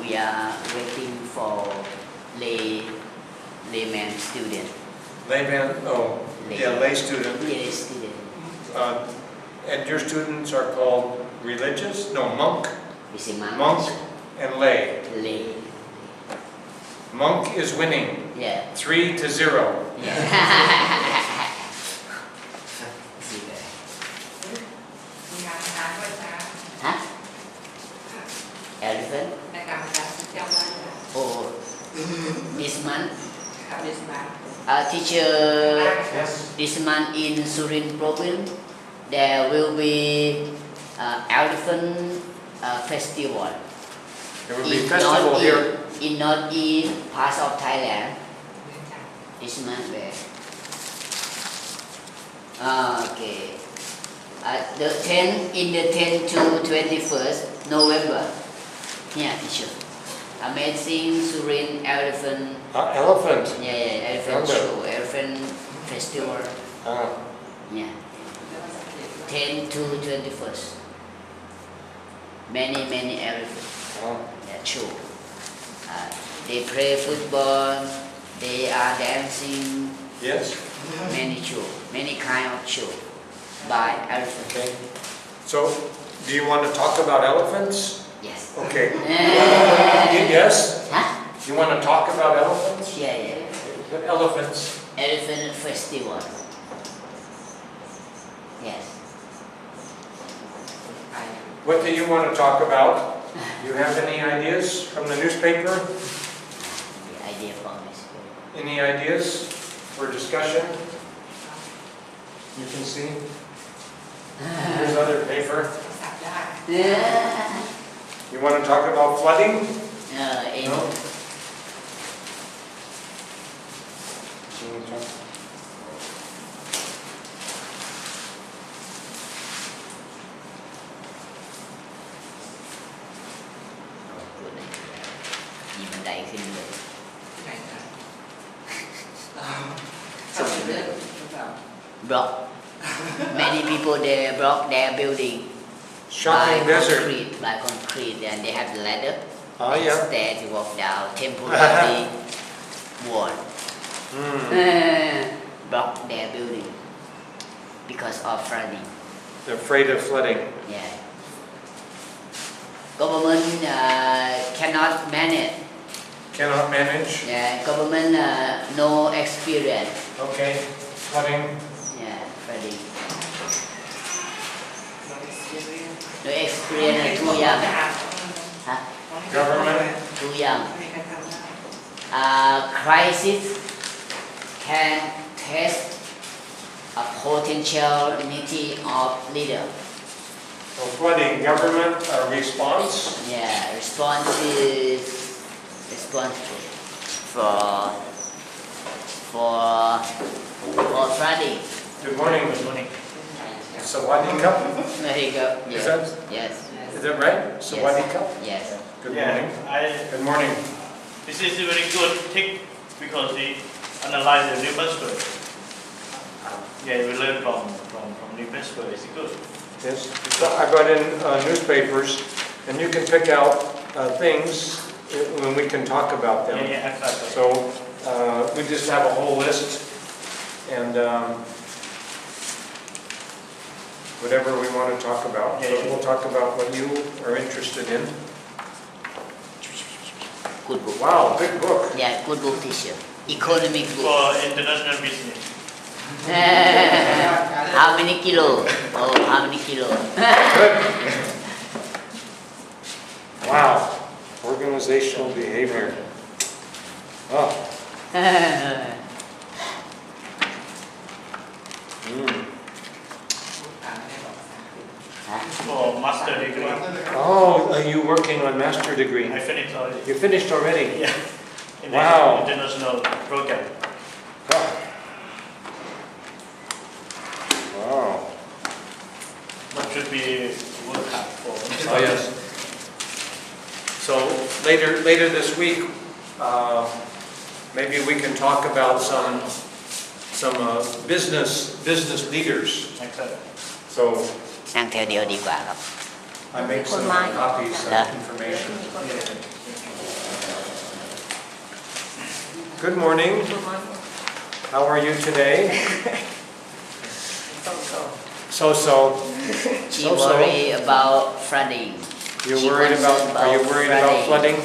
we are waiting for layman student. Layman, oh, yeah, lay student. Lay student. And your students are called religious? No, monk. Is a monk. Monk and lay. Lay. Monk is winning. Yeah. 3-0. Yeah. Huh? Elephant? Oh, this month? Teacher, Yes. this month in Surin province, there will be elephant festival. There will be a festival here. In northeast parts of Thailand. This month where? Okay. The 10 to 21st November. Yeah, teacher. Amazing Surin elephant. Elephant. Yeah, elephant show, elephant festival. Yeah. 10 to 21st. Many elephants. That show. They play football. They are dancing. Yes. Many show, many kind of show by elephants. Okay. So, do you want to talk about elephants? Yes. Okay. Yes? Huh? You want to talk about elephants? Yeah. What elephants? Elephant festival. Yes. What do you want to talk about? You have any ideas from the newspaper? The idea from this. Any ideas for discussion? You can see. Here's other paper. Yeah. You want to talk about flooding? No. Block. Many people they block their building Shocking desert. by concrete, and they have the ladder Oh, yeah. stairs to walk down temporary wall. Block their building because of flooding. They're afraid of flooding. Yeah. Government cannot manage. Cannot manage. Yeah. Government no experience. Okay. Flooding. Yeah, flooding. No experience. Too young. Huh? Government. Too young. Crisis can test a potential unity of leader. So flooding. Government response. Yeah, response is responsible for flooding. Good morning. Good morning. Sawadee Cup. There you go. Is that? Yes. Is that right? Sawadee Cup. Yes. Good morning. Good morning. This is a very good tip because we analyze the newspaper. Yeah, we learn from newspaper. It's good. Yes. So I brought in newspapers, and you can pick out things when we can talk about them. Yeah, exactly. So we just have a whole list, and whatever we want to talk about. Yeah, So yeah. we'll talk about what you are interested in. Good book. Wow, big book. Yeah, good book, teacher. Economic book. For international business. How many kilo? Oh, how many kilo? Good. Wow. Organizational behavior. Oh. For master degree. Oh, are you working on master degree? I finished already. You finished already? Yeah. In Wow. the international program. Wow. What should be work hard for? Oh, yes. So later this week, maybe we can talk about some business leaders. Exactly. So นั่งแถวเดียวดีกว่าครับ I make some copies of information. Good morning. How are you today? So. She worry about flooding. You're She worried concerned about, are you worried about flooding?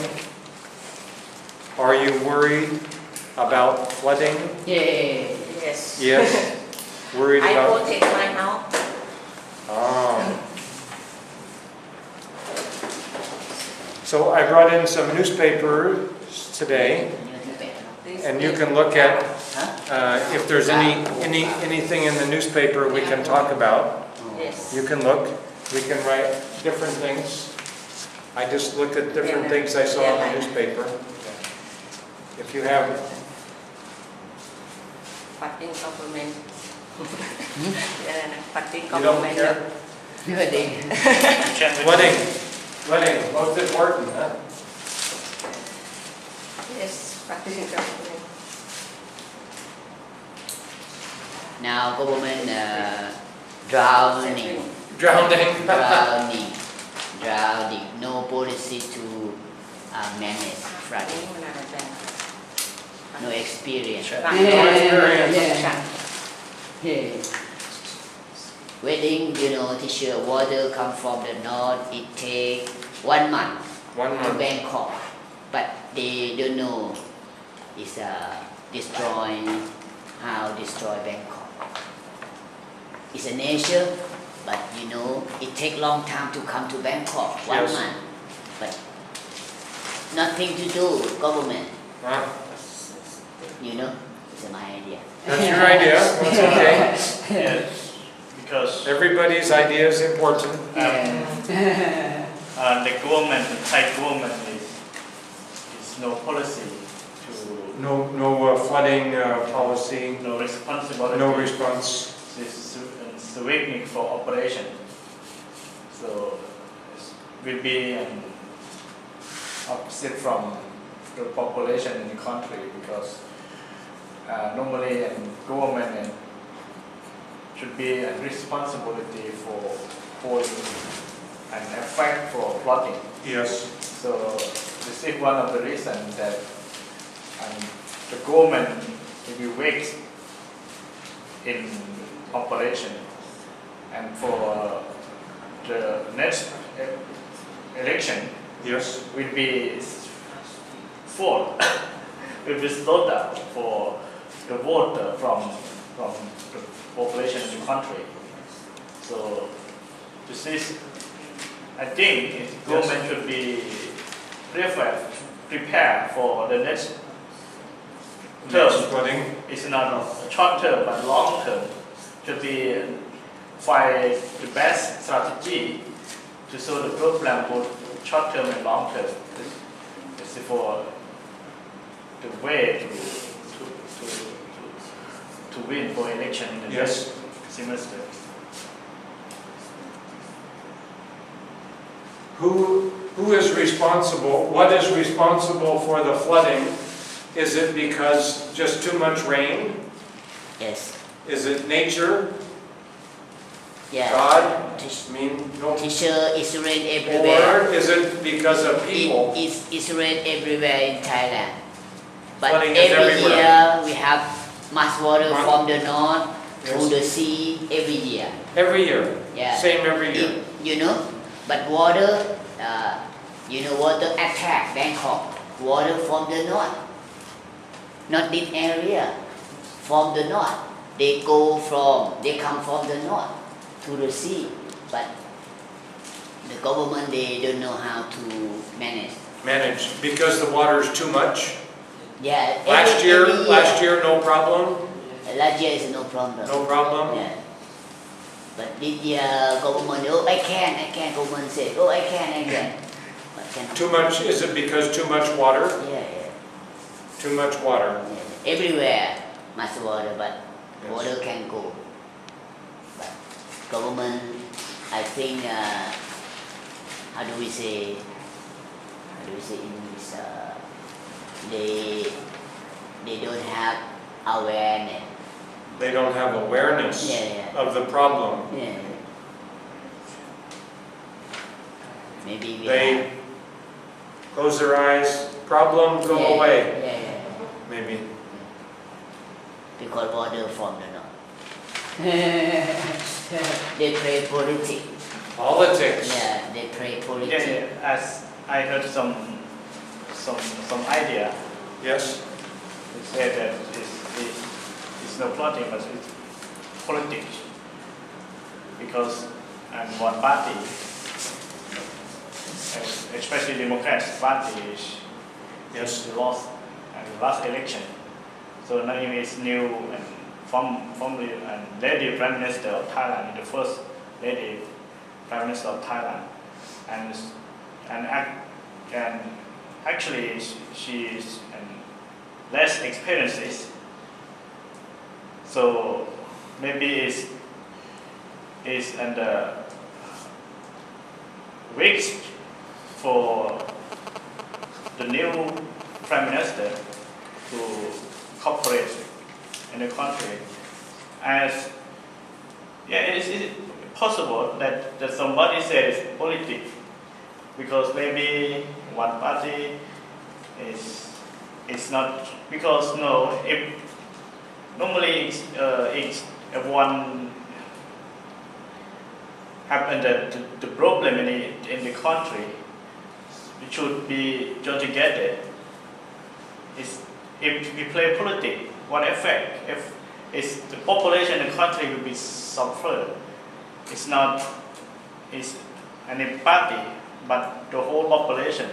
Are you worried about flooding? Yeah. Yes. Yes. Worried I about. protect my house. Oh. So I brought in some newspapers today, and you can look at if there's anything in the newspaper we can talk about. Yes. You can look. We can write different things. I just looked at different things I saw in the newspaper. If you have. Parting compliment. Parting You don't compliment. care? Wedding. Wedding, most important, huh? Yes, parting compliment. Now government drowning. Drowning. Drowning. No policy to manage flooding. No experience. Yeah. Wedding, teacher, water come from the north. It take 1 month. 1 To month. Bangkok, but they don't know it's destroying how destroy Bangkok. It's a nature, but it take long time to come to Bangkok. 1 Yes. month, but nothing to do government. Huh? It's my idea. That's your idea. That's okay. Yes, because Everybody's idea is important. the government, the Thai government is no policy to No flooding policy. no responsibility. No response. It's a weakness for operation. So it will be an opposite from the population in the country because normally government should be a responsibility for holding an effect for flooding. Yes. So this is one of the reasons that the government will be weak in operation, and for the next election Yes. will be full, will be slowed down for the vote from the population in the country. So this is, I think the government should be prepared for the next term. Next flooding. It's not a short term but long term. Should be find the best strategy to solve the problem both short term and long term. This is for the way to win for election in the Yes. next semester. Who is responsible? What is responsible for the flooding? Is it because just too much rain? Yes. Is it nature? Yeah. God? I mean, no. Teacher, it's rain everywhere. Or is it because of people? It's rain everywhere in Thailand. But Flooding is every everywhere. year we have much water Huh? from the north to Yes. the sea every year. Every year. Yeah. Same every year. But water, water attack Bangkok. Water from the north. Not this area. From the north. They come from the north to the sea. But the government, they don't know how to manage. Because the water is too much. Yeah. Last year, no problem. Last year is no problem. No problem. Yeah. But this year, government, I can. Government said, I can. But cannot. Too much. Is it because too much water? Yeah. Too much water. Everywhere much water, but Yes. water can go. But government, I think, how do we say in English? They don't have awareness. They don't have awareness Yeah. of the problem. Yeah. Maybe we They have. close their eyes, problem, go Yeah, away. Yeah. maybe. Because water from the north. They play politics. Politics. Yeah, they play politics. Yeah, as I heard some idea. Yes. It said that it's not plotting, but it's politics. Because one party, especially Democrats party, Yes. lost and last election. So now is new and formerly and lady Prime Minister of Thailand, the first lady Prime Minister of Thailand, and actually she is less experiences. So maybe is under risk for the new Prime Minister to cooperate in the country. As it is possible that somebody says politics, because maybe one party is not, because no, if normally it's everyone have the problem in the country, it should be joined together. If we play politics, what effect? If it's the population in the country will be suffered. It's not any party, but the whole population.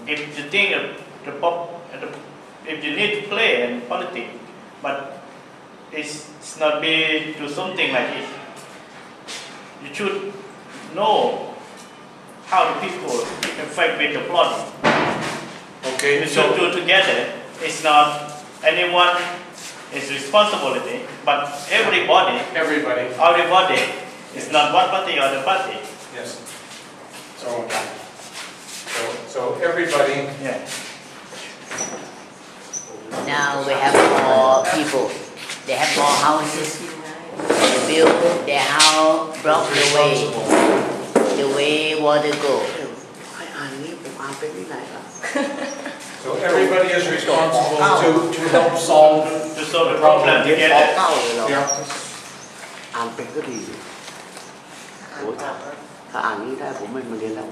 If you think if you need to play in politics, but it's not be do something like it. You should know how the people affect with the plot. Okay. We should do together. It's not anyone is responsibility, but everybody. Everybody. It's not one party or the party. Yes. So everybody. Yeah. Now we have more people. They have more houses. They build their house, block the way water go. So everybody is responsible to help solve the problem together. Yeah. อ่านเป็นก็ดีโอ้ถ้าอ่านนี้ได้ผมไม่มาเรียนแล้ว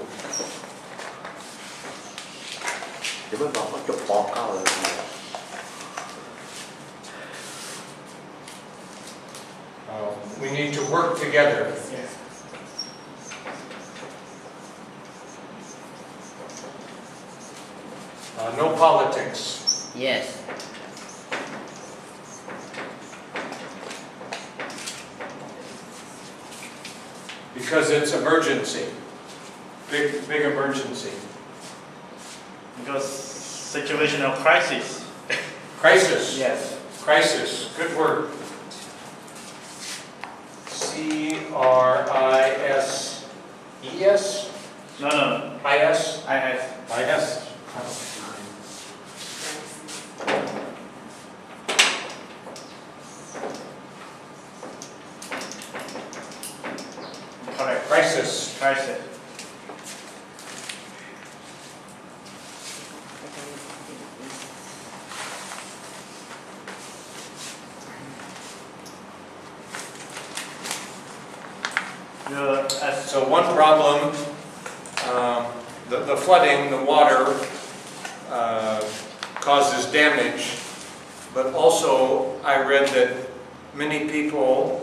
เดี๋ยวไม่บอกว่าจบป .9 เลย We need to work together. Yes. No politics. Yes. Because it's emergency. Big emergency. Because situation of crisis. Crisis. Yes. Crisis. Good word. C-R-I-S-E-S? No. I-S? IS. I-S. Correct. Crisis. Crisis. So one problem, the flooding, the water causes damage, but also I read that many people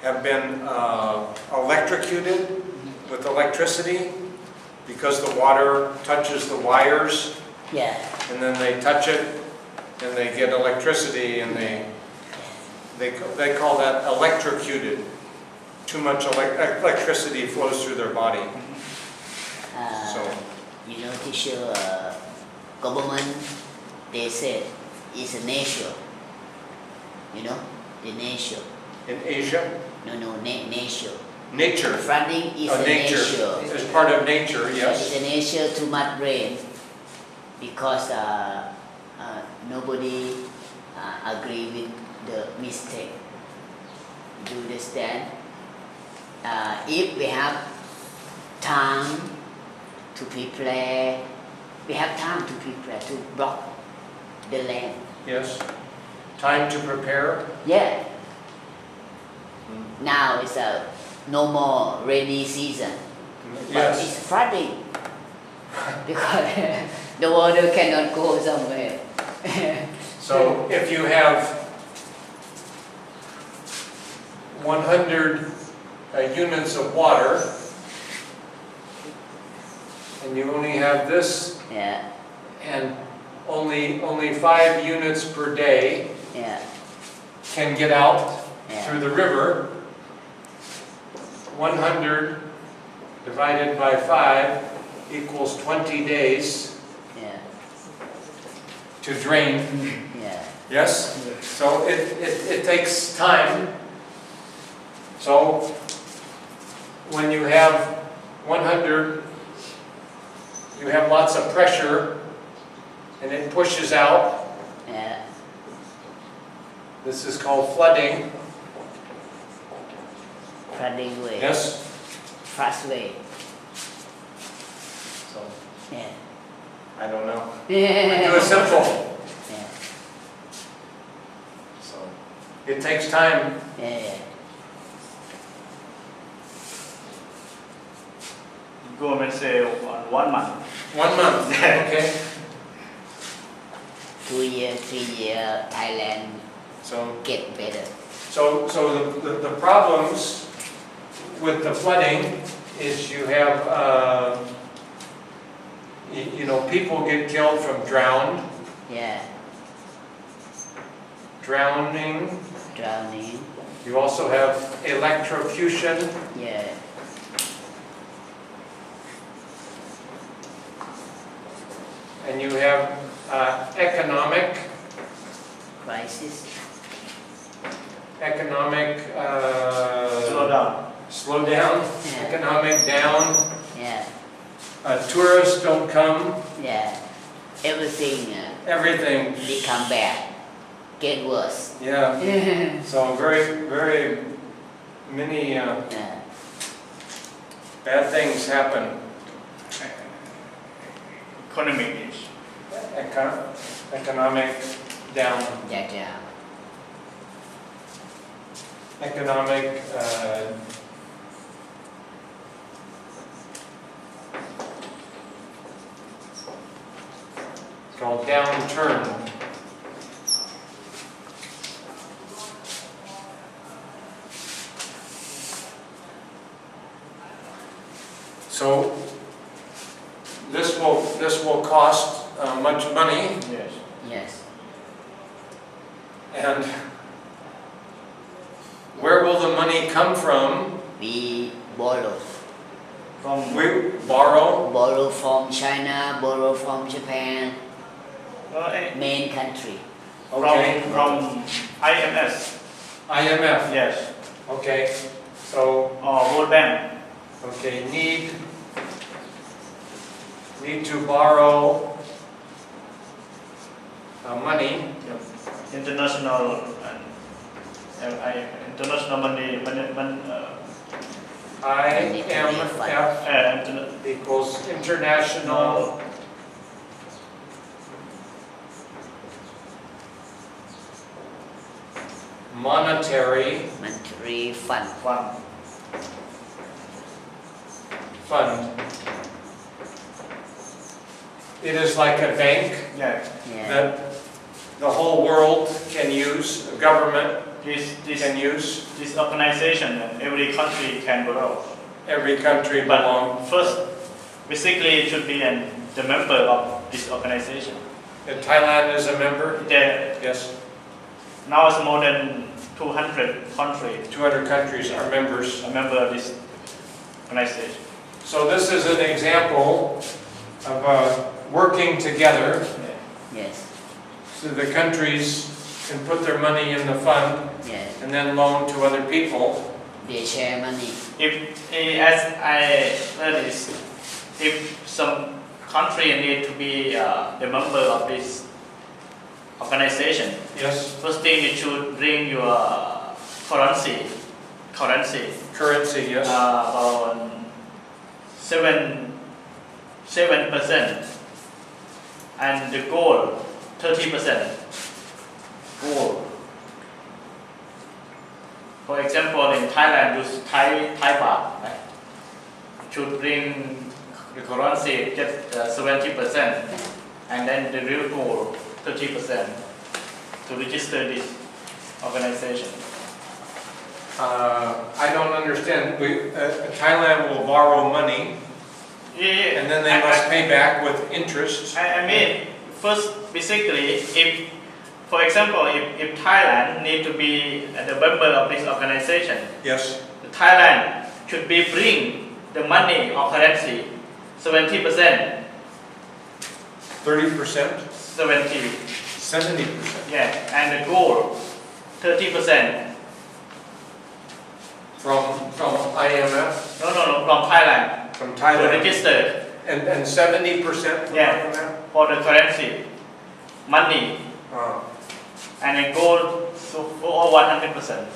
have been electrocuted with electricity because the water touches the wires. Yeah. And then they touch it and they get electricity and they call that electrocuted. Too much electricity flows through their body. So. You know, teacher, government, they said it's a nature. You know, the nature. In Asia? No, nature. Nature. Flooding is a nature. It's part of nature, yes. It's a nature too much rain because nobody agree with the mistake. Do you understand? If we have time to prepare, to block the land. Yes. Time to prepare. Yeah. Now it's no more rainy season, but it's Yes. flooding because the water cannot go somewhere. So if you have 100 units of water, and you only have this, Yeah, and only 5 units per day yeah, can get out yeah. through the river, 100 divided by 5 equals 20 days Yeah, to drain. yeah, Yes? So it takes time. So when you have 100, you have lots of pressure and it pushes out. yeah. This is called flooding. Flooding way. Yes? Fast way. So Yeah. I don't know. Yeah. Do it simple. Yeah, So it takes time. yeah. Government say on 1 month. 1 month. Okay. 2 years, 3 years, Thailand So get better. the problems with the flooding is you have people get killed from Yeah, drowning. drowning. You also have electrocution. Yeah, And you have economic crisis. Slow down. slow down, Yeah. economic down. Yeah, Tourists don't come. yeah. Everything Everything. become bad, get worse. Yeah. Yeah. So very many bad things happen. Economic is. Economic down. Yeah, yeah. Economic called downturn. So this will cost much money, Yes. Yes. and where will the money come from? We borrow. From We borrow. Borrow from China, borrow from Japan, eh, main country. Okay. from IMS. IMF. Yes. Okay. So World Bank. okay, need to borrow money. International international money. IMF equals international monetary Monetary fund. fund. It is like a bank Yeah. Yeah. that the whole world can use, the government This can use, this organization and every country can borrow. every country belong. But first, basically, it should be the member of this organization. And Thailand is a member? There, Yes. now it's more than 200 countries 200 countries are members. a member of this organization. So this is an example of working together. Yes. So the countries can put their money in the fund Yes. and then loan to other people. They share money. As I heard is, if some country need to be the member of this organization, Yes. first thing you should bring your currency, Currency, yes. about 7%, and the gold 30%. gold. For example, in Thailand, use Thai baht, right? Should bring the currency just 70%, and then the real gold 30% to register this organization. I don't understand. Thailand will borrow money, Yeah. and then they must pay back with interest. I mean, first, basically, if, for example, if Thailand need to be the member of this organization, Yes. Thailand should be bring the money or currency 70%, 30%, 70, 70% yeah, and the gold 30%. from IMF, No, from Thailand from to Thailand, register, and 70% from Yeah. IMF. for the currency, money, Oh, and then gold so for 100%.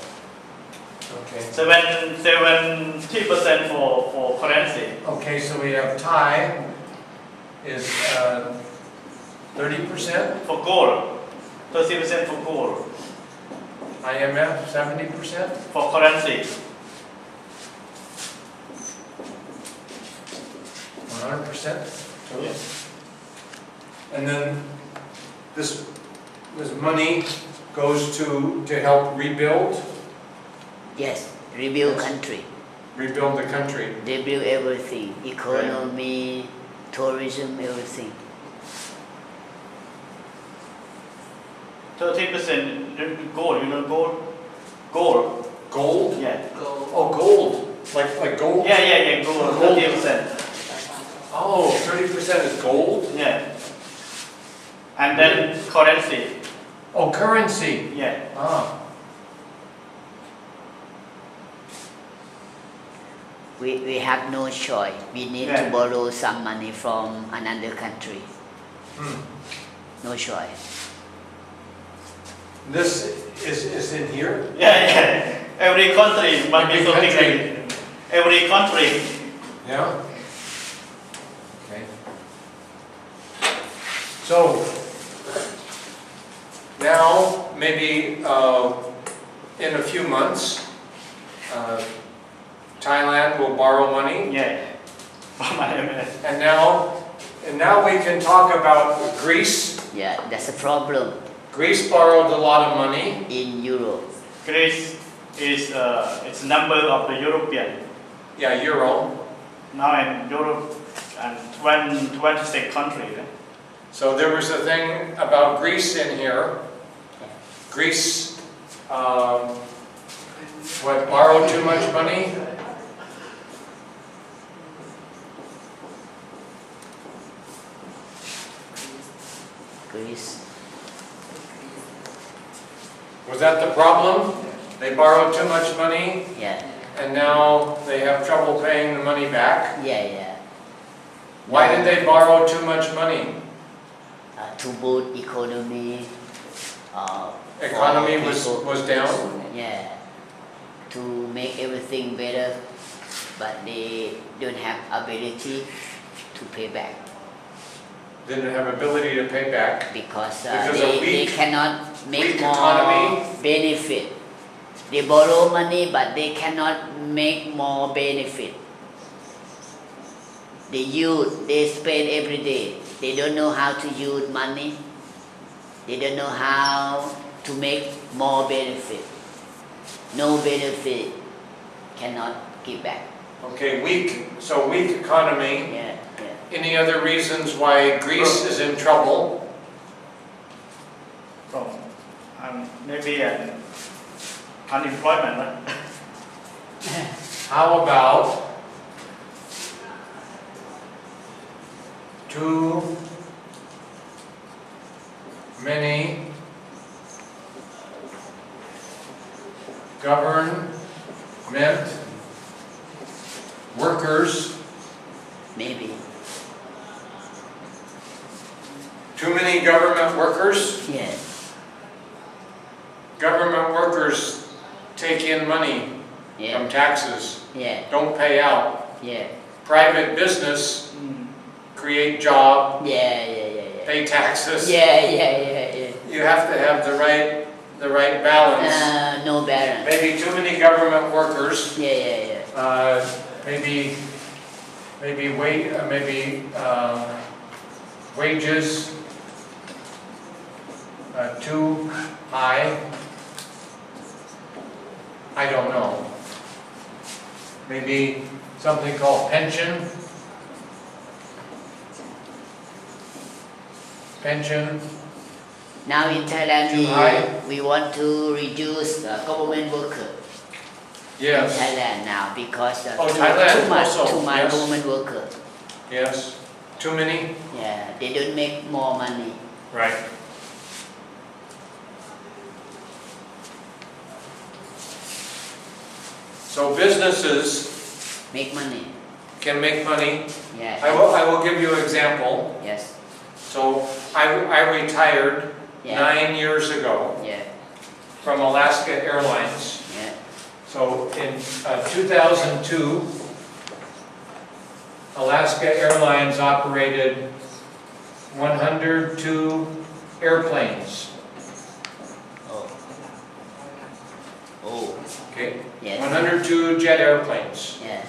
okay. 70% for currency. Okay, so we have Thai is 30%, For gold, 30% for gold. IMF 70%, For currency, 100%. And then this money goes to help rebuild Yes, rebuild country. the country. They build everything, economy, tourism, everything. 30% gold. You know gold? Gold. Gold? Yeah. Oh, gold. Like gold? Yeah. Gold. Gold. 30%. Oh, 30% is gold? Yeah. And then currency. Oh, currency. Yeah. Ah, We have no choice. We need Yeah. to borrow some money from another country. hmm. No choice. This is in here? Yeah. Every country must be Every something country. like every country. Yeah. Okay. So now, maybe in a few months, Thailand will borrow money, Yeah. From IMF. and now we can talk about Greece. Yeah, that's a problem Greece borrowed a lot of money. in Europe. Greece is it's number of the European. Yeah, euro. Now in Europe and 26 countries. So there was a thing about Greece in here. Greece, borrowed too much money? Greece. Was that the problem? They borrowed too much money, Yeah, and now they have trouble paying the money back? yeah. Why did they borrow too much money? To boost economy. Economy for was down? Yeah, to make everything better, but they don't have ability to pay back Didn't have ability to pay back? because Because of they weak- cannot make weak more economy? benefit. They borrow money, but they cannot make more benefit. The youth, they spend every day. They don't know how to use money. They don't know how to make more benefit. No benefit cannot give back. Okay, weak economy. Yeah. Any other reasons why Greece is in trouble? From maybe unemployment. Right? How about too many government workers? Maybe. Too many government workers? Yeah. Government workers take in money from Yeah. taxes, Yeah. don't pay out. Yeah. Private business create job, Yeah. pay taxes. Yeah. You have to have the right the right balance. No balance. Maybe too many government workers. Yeah. Maybe wages too high. I don't know. Maybe something called pension. Now in Thailand, Too high? we want to reduce government worker. Yes. In Thailand now because Thailand too much also, yes. government worker. Yes. Too many? Yeah, they don't make more money. Right. So businesses Make money. can make money. Yeah. I will give you an example. Yes. So I retired Yeah. 9 years ago Yeah. from Alaska Airlines. Yeah. So in 2002, Alaska Airlines operated 102 airplanes. Oh. Okay? Yes. 102 jet airplanes. Yeah.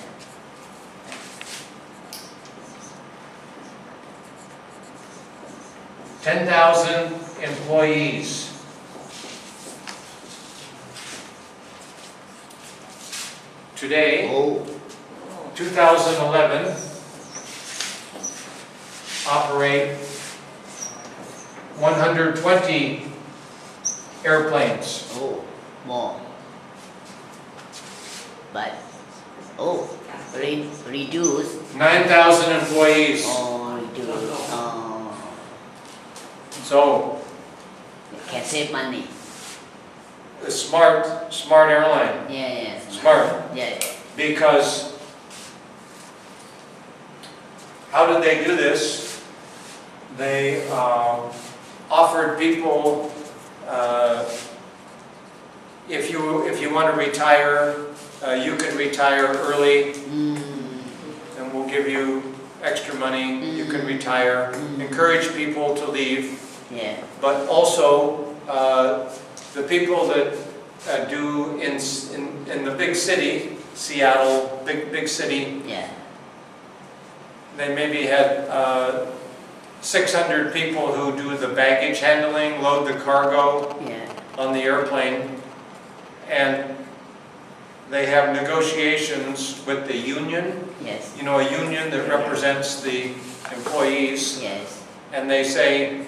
$10,000 employees. Today, Oh. 2011, operate 120 airplanes. Oh. More. But reduce. 9,000 employees. Reduce. So, Can save money. a smart airline. Yeah. Smart. Yeah. Because how did they do this? They offered people, if you want to retire, you can retire early, and we'll give you extra money. You can retire. Encourage people to leave, Yeah. but also the people that do in the big city, Seattle, big city. Yeah. They maybe had 600 people who do the baggage handling, load the cargo Yeah. on the airplane, and they have negotiations with the union. Yes. You know, a union that represents the employees, Yes. and they say,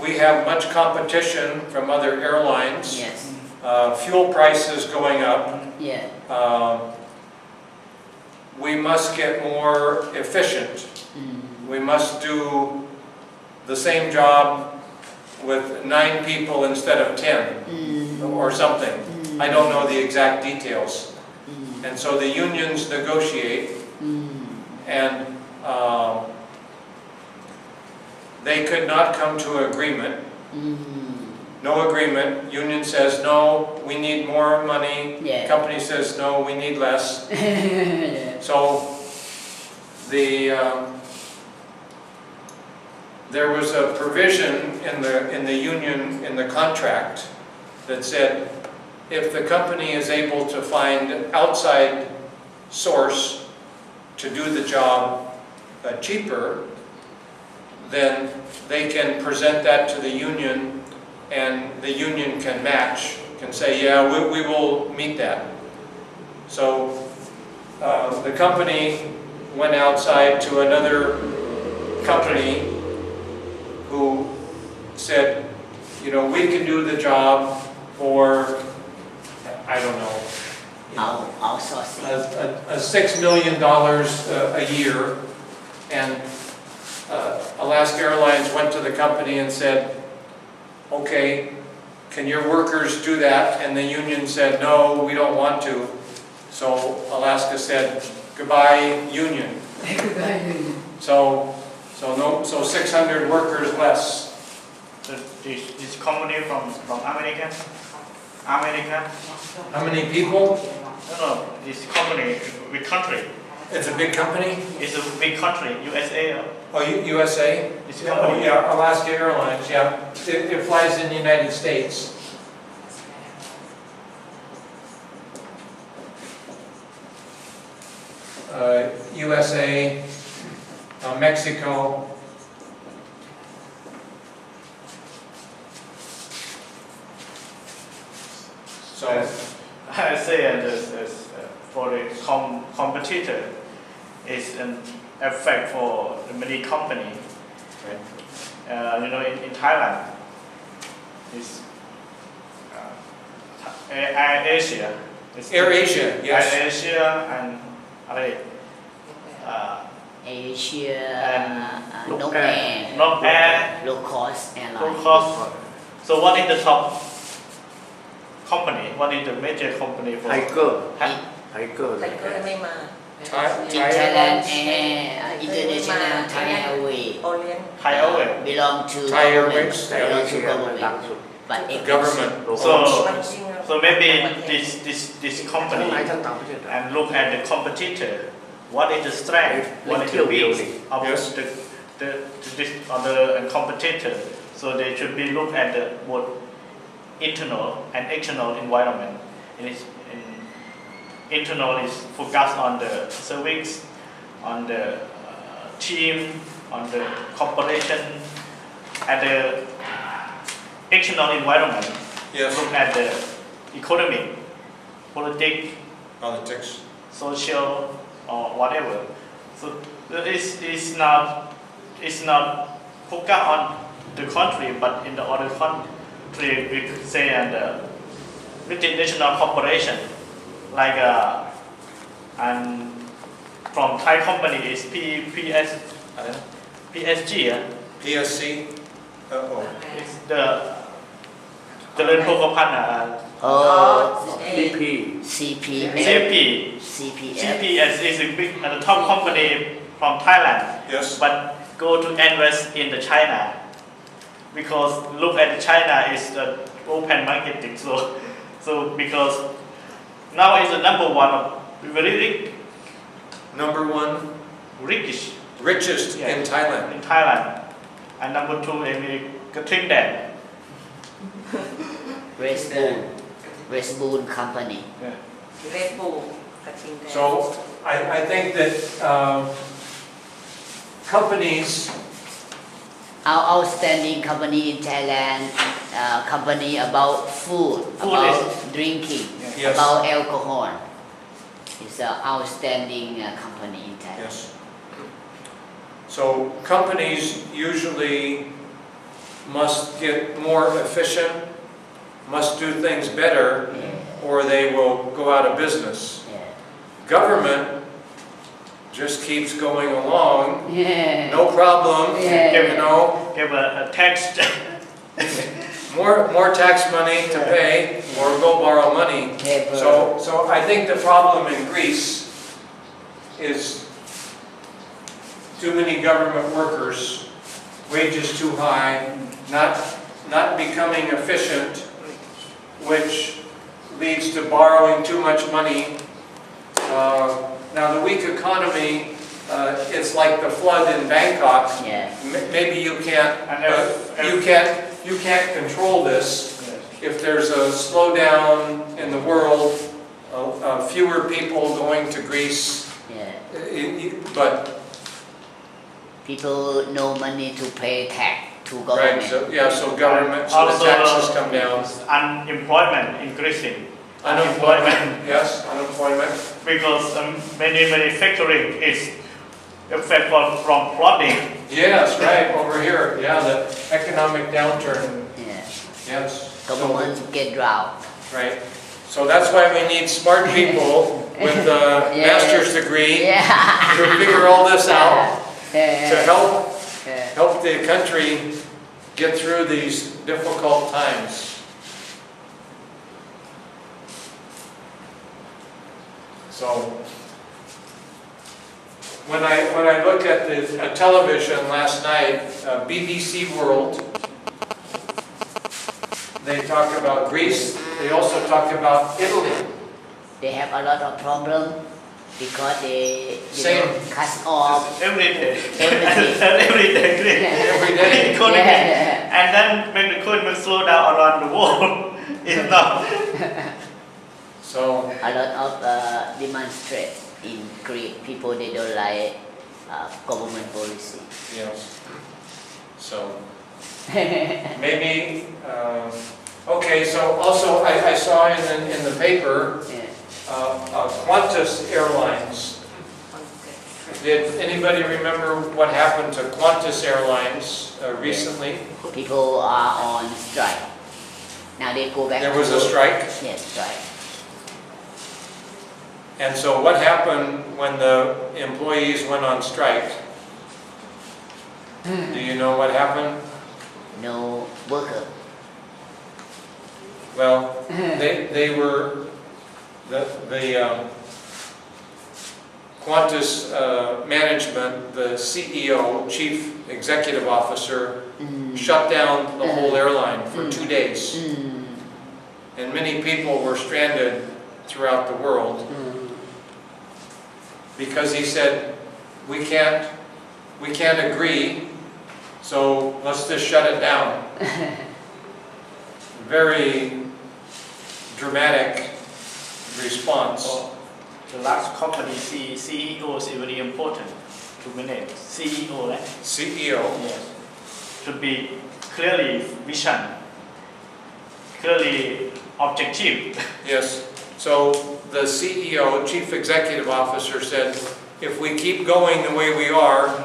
we have much competition from other airlines, Yes. fuel prices going up, Yeah. we must get more efficient. We must do the same job with 9 people instead of 10 or something. I don't know the exact details. And so the unions negotiate, and they could not come to an agreement. No agreement. Union says, no, we need more money. Yeah. Company says, no, we need less. Yeah. So there was a provision in the union, in the contract, that said if the company is able to find an outside source to do the job cheaper, then they can present that to the union, and the union can match, can say, yeah, we will meet that. So the company went outside to another company who said, you know, we can do the job for, I don't know, Outsourcing. a $6 million a year, and Alaska Airlines went to the company and said, okay, can your workers do that? And the union said, no, we don't want to. So Alaska said, goodbye, union. So 600 workers less. So this company from America? America? How many people? No, this company, big country. It's a big company? It's a big country, USA. Oh, USA? It's a Yeah, company. oh, yeah, Alaska Airlines, yeah. It flies in the United States. USA, Mexico. So, I say as for the competitor, it's an effect for many company. In Thailand, it's Air Asia. It's Air Asia, yes. Air Asia and Asia, And no air, Not Air, low cost airline. low cost. So what is the top company? What is the major company for? ไทเกอร์ไทเกอร์ ไทเกอร์ไม่มา Thailand Air, International Thai Airways, โอเลียน Thai Airways. belong to Thai government, Airways, แต่เอ belong เชี to ยมันดัง government, สุด but it government. So maybe this ทั้ง company ในทั้งต่างประเทศ and look at the competitor. What is the strength? What is the weak of Yes. this other competitor? So they should be look at the both internal and external environment. Internal is focused on the service, on the team, on the cooperation, and the external environment. Yes. Look at the economic, Politics. social, or whatever. So it's not focused on the country, but in the other country we could say and multinational corporation like and from Thai company is PSG. PSC. Uh-oh. It's the เจริญโภคภัณฑ์ Oh, BP CP, CP CPF. CPS is a big the top company from Thailand. Yes. But go to invest in the China because look at China is the open marketing. So because now is the number one of very Number one, rich richest Yeah. in Thailand. in Thailand, and number two is Trinidad. Westbourne Company. เรดบูลกระทิงแดง So I think that companies, Our outstanding company in Thailand, company about food, Food about is- drinking, Yes. about alcohol. It's an outstanding company in Thailand. yes. So companies usually must get more efficient, must do things better, or they will go out of business. Yeah. Government just keeps going along, Yeah. no problem, Yeah. you know, Give a tax. more tax money to pay or go borrow money. Paper. So I think the problem in Greece is too many government workers, wages too high, not becoming efficient, which leads to borrowing too much money. Now the weak economy, it's like the flood in Bangkok. Yeah. Maybe you can't, you can't control this. If there's a slowdown in the world, fewer people going to Greece, Yeah. but People no money to pay tax to right, government. so government, so the taxes come down. Unemployment increasing. Unemployment, yes, unemployment. Because many manufacturing is affected from flooding. Yes, right, over here, yeah, the economic downturn, Yeah. yes. Government get drowned. Right, so that's why we need smart people with a Yeah. master's degree Yeah. to figure all this out, to Yeah. help the country get through these difficult times. So, when I look at the television last night, BBC World, they talk about Greece, they also talk about Italy. They have a lot of problem because they Same. cut off Every day. everything. Every day. Every day. Economy. Yeah. And then when the economy slow down around the world, it's not. So, A lot of demonstrate. in Greek, people they don't like government policy. Yes. So maybe, okay, so also I saw in the paper, Yeah. Qantas Airlines. Did anybody remember what happened to Qantas Airlines recently? People are on strike. Now they go back. There to was a work. strike. Yes, strike. And so what happened when the employees went on strike? Do you know what happened? No worker. Well, they were, the Qantas management, the CEO, Chief Executive Officer, shut down the whole airline for 2 days. And many people were stranded throughout the world because he said, we can't agree, so let's just shut it down. Very dramatic response. The large company CEO is very important to manage. CEO, right? CEO. Yes. Should be clearly vision, clearly objective. Yes. So the CEO, Chief Executive Officer, said, if we keep going the way we are,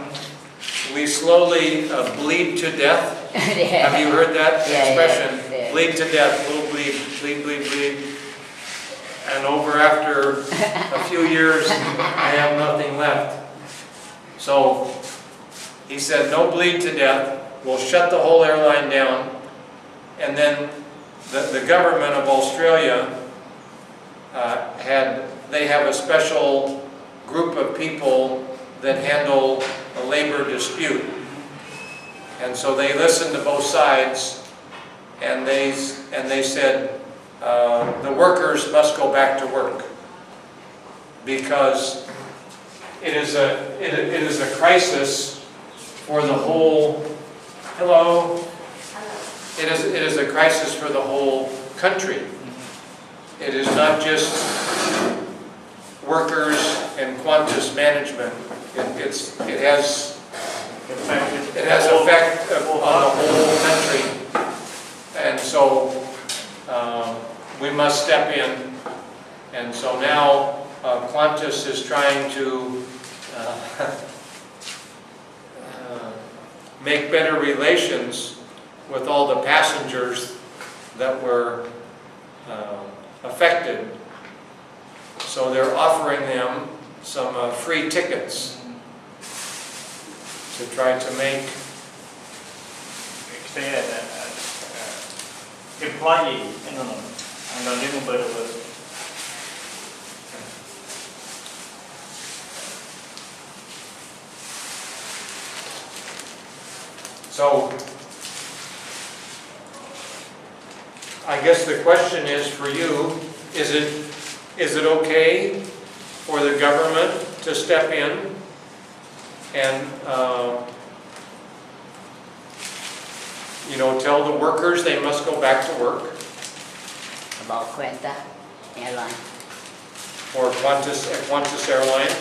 we slowly bleed to death. Have you heard that expression? Yeah. Bleed to death, little bleed, bleed, bleed, bleed. And over after a few years, I have nothing left. So he said, no bleed to death. We'll shut the whole airline down. And then the government of Australia they have a special group of people that handle a labor dispute. And so they listened to both sides, and they said, the workers must go back to work because it is a crisis for the whole. Hello. It is a crisis for the whole country. It is not just workers and Qantas management. It has effect on the whole country, and so we must step in. And so now Qantas is trying to make better relations with all the passengers that were affected. So they're offering them some free tickets to try to make employee, no, I'm not remember the word. So I guess the question is for you, is it okay for the government to step in and tell the workers they must go back to work? About Qantas airline. Or Qantas airline?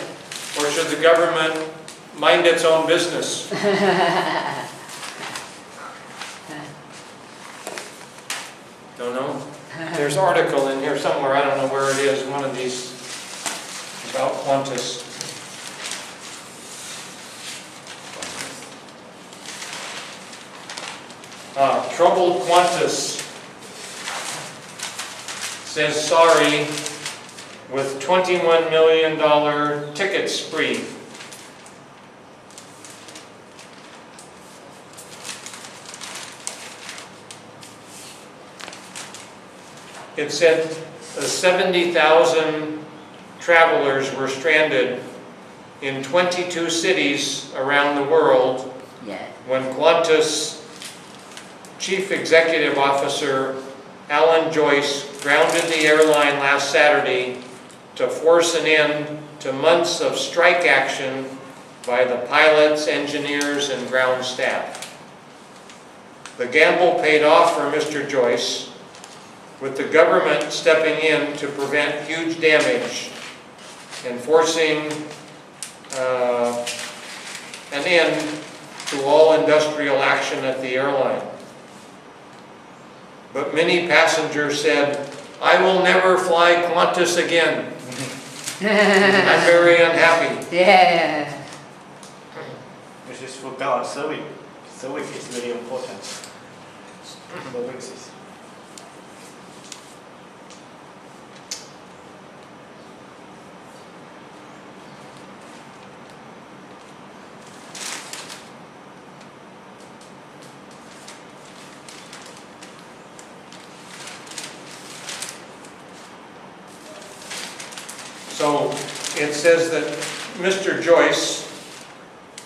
Or should the government mind its own business? Don't know. There's an article in here somewhere, I don't know where it is, one of these, about Qantas. Troubled Qantas says sorry with $21 million ticket spree. It said 70,000 travelers were stranded in 22 cities around the world when Qantas Chief Executive Officer Alan Joyce grounded the airline last Saturday to force an end to months of strike action by the pilots, engineers, and ground staff. The gamble paid off for Mr. Joyce, with the government stepping in to prevent huge damage enforcing an end to all industrial action at the airline. But many passengers said, "I will never fly Qantas again. I'm very unhappy." Yeah. This is forgot on service. Service is very important. Services. So it says that Mr. Joyce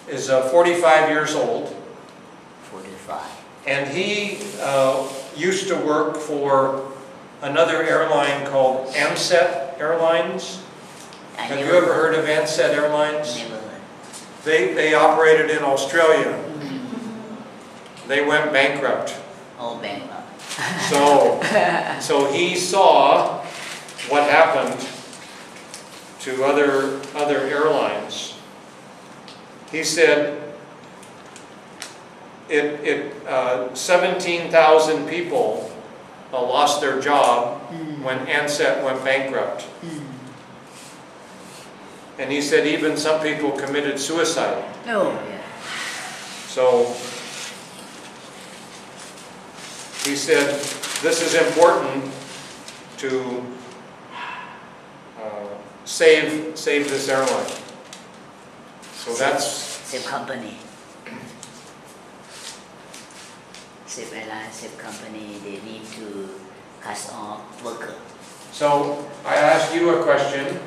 is 45 years old, 45. and he used to work for another airline called Ansett Airlines. Have you ever heard of Ansett Airlines? Never heard. They operated in Australia. They went bankrupt. Oh, bankrupt. So he saw what happened to other airlines. He said 17,000 people lost their job when Ansett went bankrupt. And he said even some people committed suicide. No. Yeah. So he said this is important to save this airline. So that's Save company. Save airline, save company. They need to cut off worker. so. I asked you a question.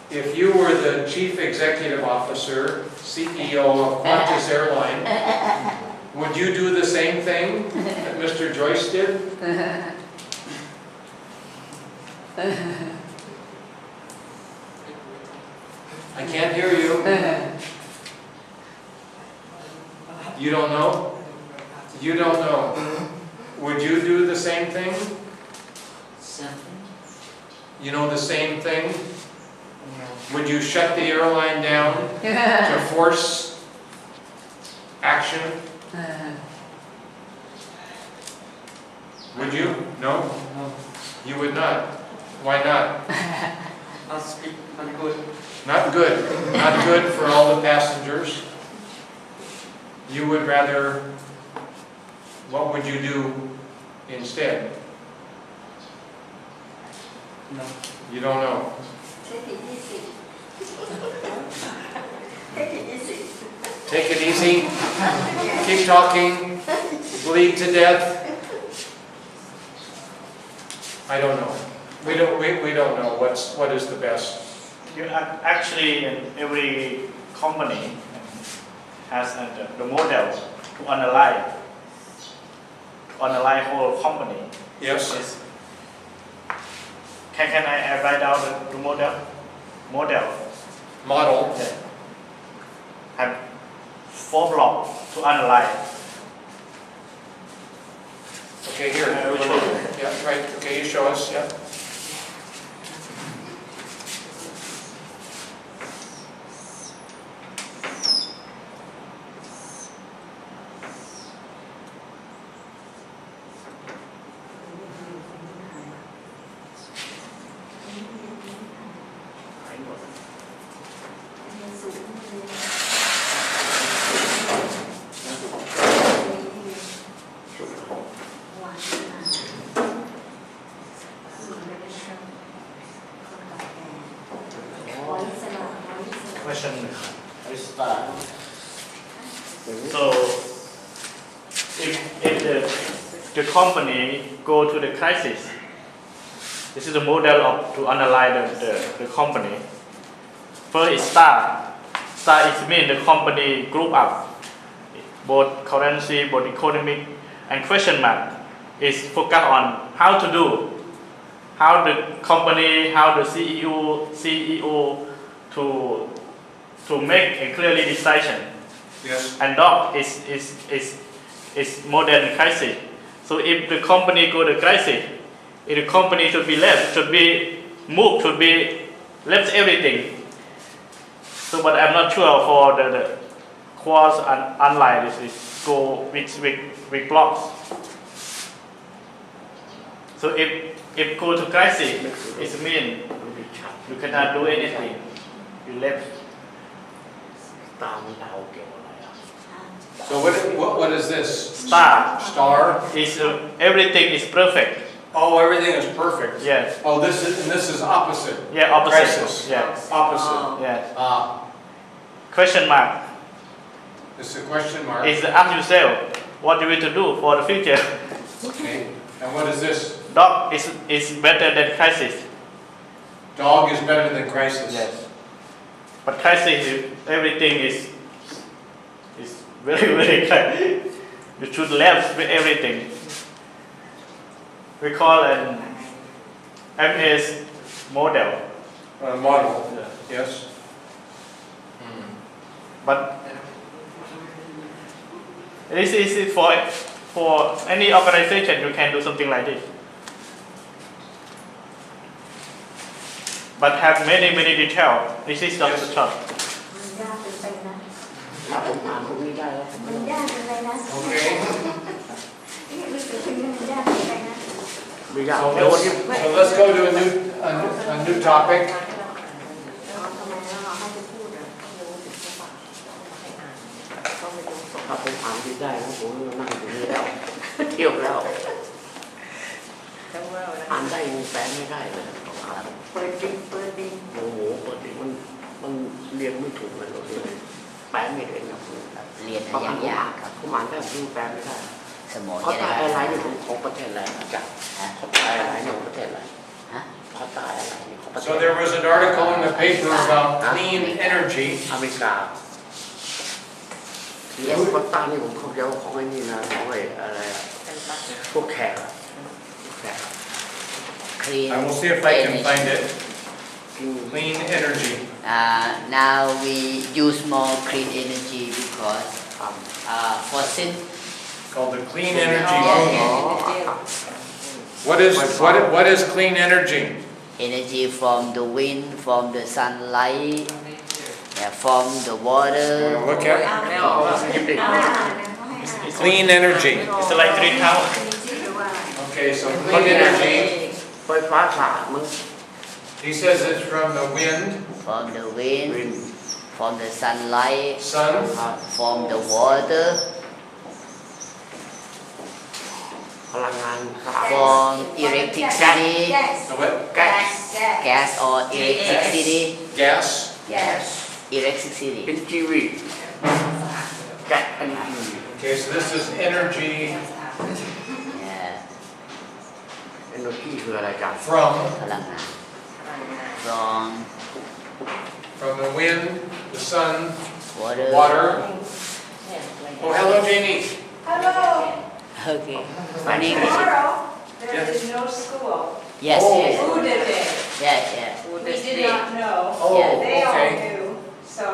If you were the chief executive officer, CEO of Qantas Airline, would you do the same thing that Mr. Joyce did? I can't hear you. You don't know? You don't know. Would you do the same thing? Something. You know the same thing? Would you shut the airline down to force action? Would you? No? You would not. Why not? Not good. Not good. Not good for all the passengers. You would rather, what would you do instead? No. You don't know. Take it easy. Take it easy. Take it easy. Keep talking. Bleed to death. I don't know. We don't know what is the best. You actually, every company has the model to analyze whole company. Yes. Can I write down the model? Model. Model. Have 4 blocks to analyze. Okay, here. Yeah, right. Okay, you show us. Yeah. Question. Start. So, if the company go to the crisis, this is the model of to analyze the company. First is star. Star is mean the company group up, both currency, both economic, and question mark is focus on how to do, how the company, how the CEO to make a clearly decision. Yes. And dog is more than crisis. So if the company go to crisis, if the company should be left, should be moved, should be left everything. So, but I'm not sure for the quartz and unlike this is go with blocks. So if go to crisis, it means you cannot do anything. You left. ตามดาวเกี่ยวอะไรอ่ะ So what is this? Star Star? is everything is perfect. Oh, everything is perfect. Yes. Oh, this is opposite. Yeah, opposite. Crisis. Yeah. Opposite. Yes. Question mark. This is a question mark. Is ask yourself, what do we to do for the future? Okay. And what is this? Dog is better than crisis. Dog is better than crisis. Yes. But crisis, everything is very, very clear. You should left with everything. We call an MS model. Model. Yeah. Yes. But this is for any organization, you can do something like this. But have many details. This is just the top. ถ้าผมอ่านพวกนี้ได้แล้วผม มันยากจังเลยนะ Okay. นี่รู้สึกว่ามันยากจังเลยนะ ไม่ยาก So เดี๋ยววันนี้ let's go to a new topic. ทำไมเราให้จะพูดอ่ะ ถ้าผมอ่านไม่ได้แล้วผมนั่งอยู่นี่แล้วเที่ยวแล้วอ่านได้ยังแปลไม่ได้เลย เปิดดินเปิดดิน โอ้โหปกติมันเรียนไม่ถูกเลยเราเรียนแปลไม่ได้นะ เรียน บาง อ อั ย่าน ง ผม ยา อ่าก น ครับ ผมอ่านได้ผมแปลไม่ได้ สมอง เขา จะ ตาย ได้ อะไรนี่ของประเทศอะไรอาจารย์ ฮะ เขาตายอะไรนี่ของประเทศอะไร ฮะ เขาตายอะไรนี่ของประเทศ So there was an article in the paper about clean energy. อเมริกาที่เขาตายนี่ผมเข้าใจว่าของไอ้นี่นะของไอ้อะไรอะพวกแขกอะแขก clean I will see if I can find it. กิน Clean energy. Now we use more clean energy because ทำ fossil Called the clean energy Yeah, movement. yeah. What is clean energy? energy from the wind, from the sunlight, from the water. Look at ยิบดิ clean energy. It's like 3 towers. Okay, so clean energy. ไฟฟ้าสะอาดมึง He says it's from the wind, From the wind, from the sunlight, sun, from the water, พลังงานสะอาด from electricity, what? gas or electricity, Gas. electricity. เป็นจีวีแก๊สอันนี้ Okay, so this is energy Yeah, เอเนอร์จีคืออะไรกัน from พลังงาน from the wind, the sun, water. water. Oh, hello, Janie. Hello. Okay. Morning. Tomorrow, there Yes. is no school. Yes, Oh. yes, Buddha Day. yes. We did not know. Oh, They all okay. knew, so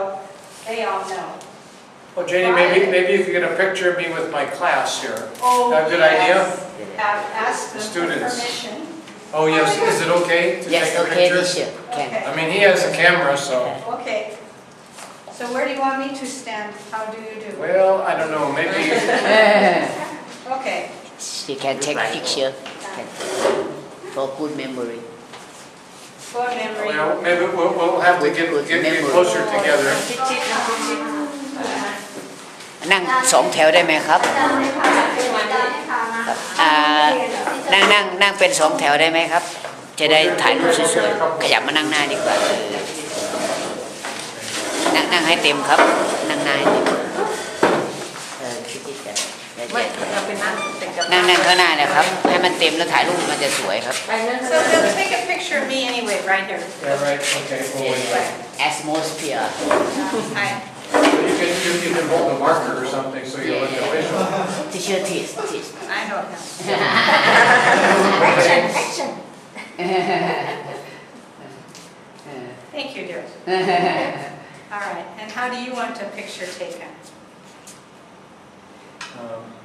they all know. Well, Janie, maybe you could get a picture of me with my class here. Oh, Have a good idea? Ask them for Students. permission. Oh, yes. Is it okay to Yes, take a okay, picture? teacher. Can. Okay. I mean, he has a camera, so. Okay. So where do you want me to stand? How do you do? Well, I don't know. Maybe. Okay. She can take picture. Can. For good memory. Good memory. Well, maybe we'll have to get closer together. นั่งสองแถวได้ไหมครับนั่งเป็นสองแถวได้ไหมครับ จะได้ถ่ายรูปสวยๆขยับมานั่งหน้าดีกว่านั่งให้เต็มครับนั่งหน้าให้เต็มคิดกันนั่งข้างหน้านะครับให้มันเต็มแล้วถ่ายรูปมันจะสวยครับ So they'll take a picture of me anyway, right here. Yeah, right. Okay. Oh, wait. Atmosphere. Hi. You can hold a marker or something so you look official. Teacher teach. I don't know. action Thank you, dear. All right. And how do you want a picture taken?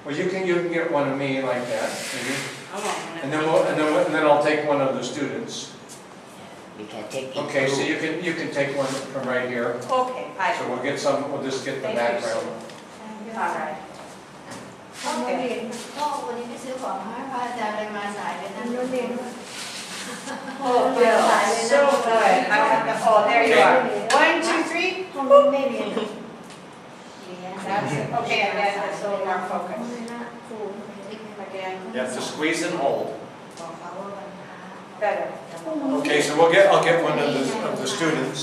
Well, you can get one of me like that, maybe. Oh, And then I'll take one of the students. We can take it. Okay, so you can take one from right here. Okay, I, So we'll get some, we'll just get the Thank you, background. all right. พ่อเรียนพ่อวันนี้ไปซื้อของให้พระอาจารย์เลยมาสายเลยนะโรงเรียน Oh, Bill, so good. I want the, oh, there you are. 1, 2, 3. ห้องนู้นไม่เรียน That's it. Okay, and then it's a little more focused. ครู Again, You have to squeeze and hold. บอกเขาว่าวันพระ better. Okay, so I'll get one of the students.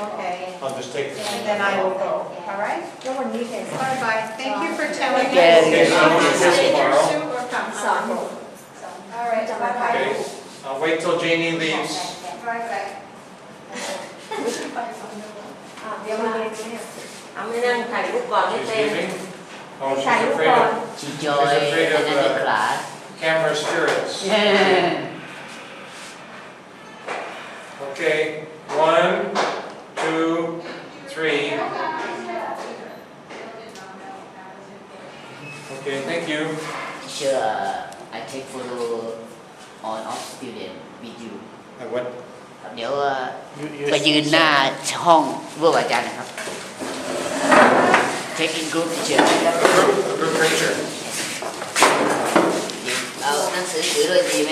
Okay, I'll just take and this. then I will go, all right? แล้ววันนี้แกสอน Bye-bye. Thank you for telling us. Okay, okay, so we'll do this Stay here, tomorrow. Sue, or come? สอนหนู All right, bye-bye. Okay, I'll wait till Janie leaves. Bye-bye. เดี๋ยวมาเรียนเนี่ย เอาไม่นั่งถ่ายรูปก่อนให้ She's เต็ม leaving. Oh, ถ่าย she's รูป afraid ก่อน of She joined afraid of, another class. camera spirits. Yeah. Okay, 1, 2, 3. Okay, thank you. Teacher, I take photo on of student with you. What? เดี๋ยวไปยืนหน้าห้องร่วมอาจารย์นะครับ Take in group teacher. Group picture. เอาหนังสือถือด้วยดีไหม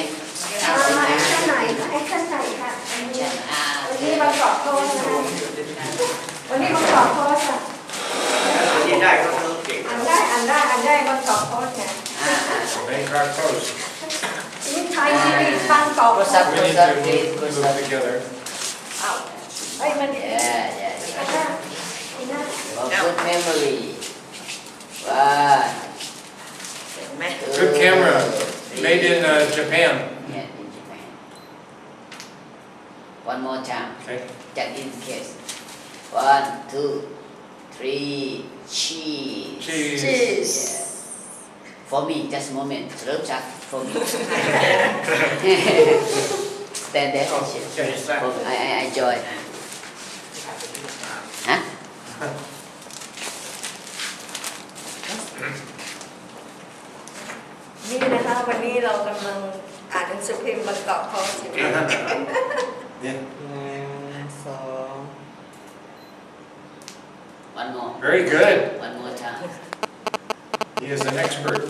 หนังสือ มา ถือ แค่ไหนคะไอ้แค่ไหนค่ะวันนี้ อ่า วันนี้มาสอบโค้ชนะวันนี้มาสอบโค้ชอ่ะ ที่ได้ก็คือเก่ง อ่านได้มาสอบโค้ชเนี่ย Bangkok Post. นี่ไทยที่มีตั้งสอบ โทร โค้ ศัพ ช ท์ We need to move together. ไอ้มัน Yeah. อันนั้นอันนั้น Good memory. Wow. เห็นไหม Good camera. Made in Japan. Yeah, in Japan. One more time. Okay. Just in case. 1, 2, 3. Cheese. Cheese. Yeah. For me, just a moment. Rớt chắc for me. Stand there. I enjoy. Hả? นี่นะคะวันนี้เรากำลังอ่านหนังสือพิมพ์บางกอกโพสต์อยู่ One more. Very good. One more time. He is an expert.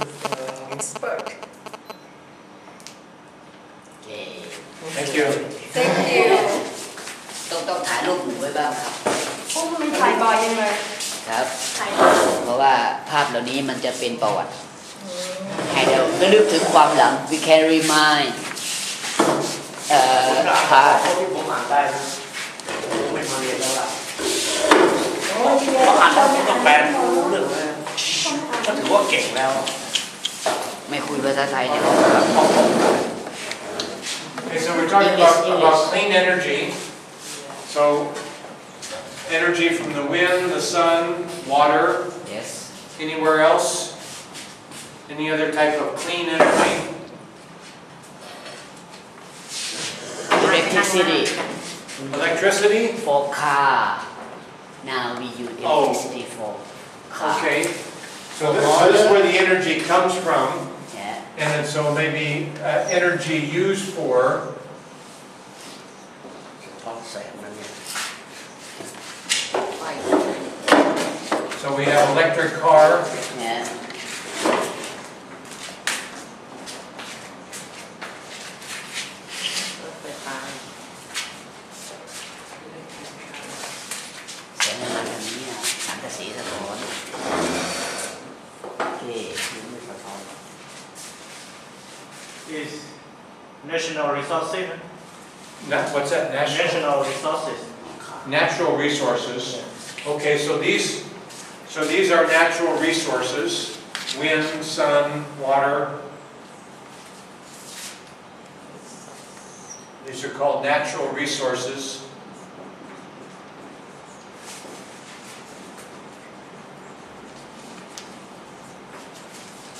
expert Okay. Thank you. thank you ต้องถ่ายรูปหมู่ไว้บ้างครับ พวกมันถ่ายบ่อยยังไง ครับ ถ่ายบ่อย เพราะว่าภาพเหล่านี้มันจะเป็นประวัติ ให้เราระลึกถึงความหลัง we can remind ภาพ ที่ผมอ่านได้นะผมไม่มาเรียนแล้วล่ะ คนที่เรียน เพราะอ่าน ค แล้ว น ผมต้องแปลรู้เรื่องนะก็ถือว่าเก่งแล้ว ไม่คุยภาษาไทยในห้องครับ Okay, so we're talking about clean energy. So energy from the wind, the sun, water. Yes. Anywhere else? Any other type of clean energy? Electricity Electricity? for car. Now we use electricity for car. Okay. So this is where the energy comes from. Yeah. And then so maybe energy used for ท้องแสงนั่นเนี่ย so we have electric car, Yeah. Sẽ là làm cái này, làm cái sĩ ra thôi. Okay. is national resources what's that? national resources Natural resources. Okay, so these are natural resources: wind, sun, water. These are called natural resources.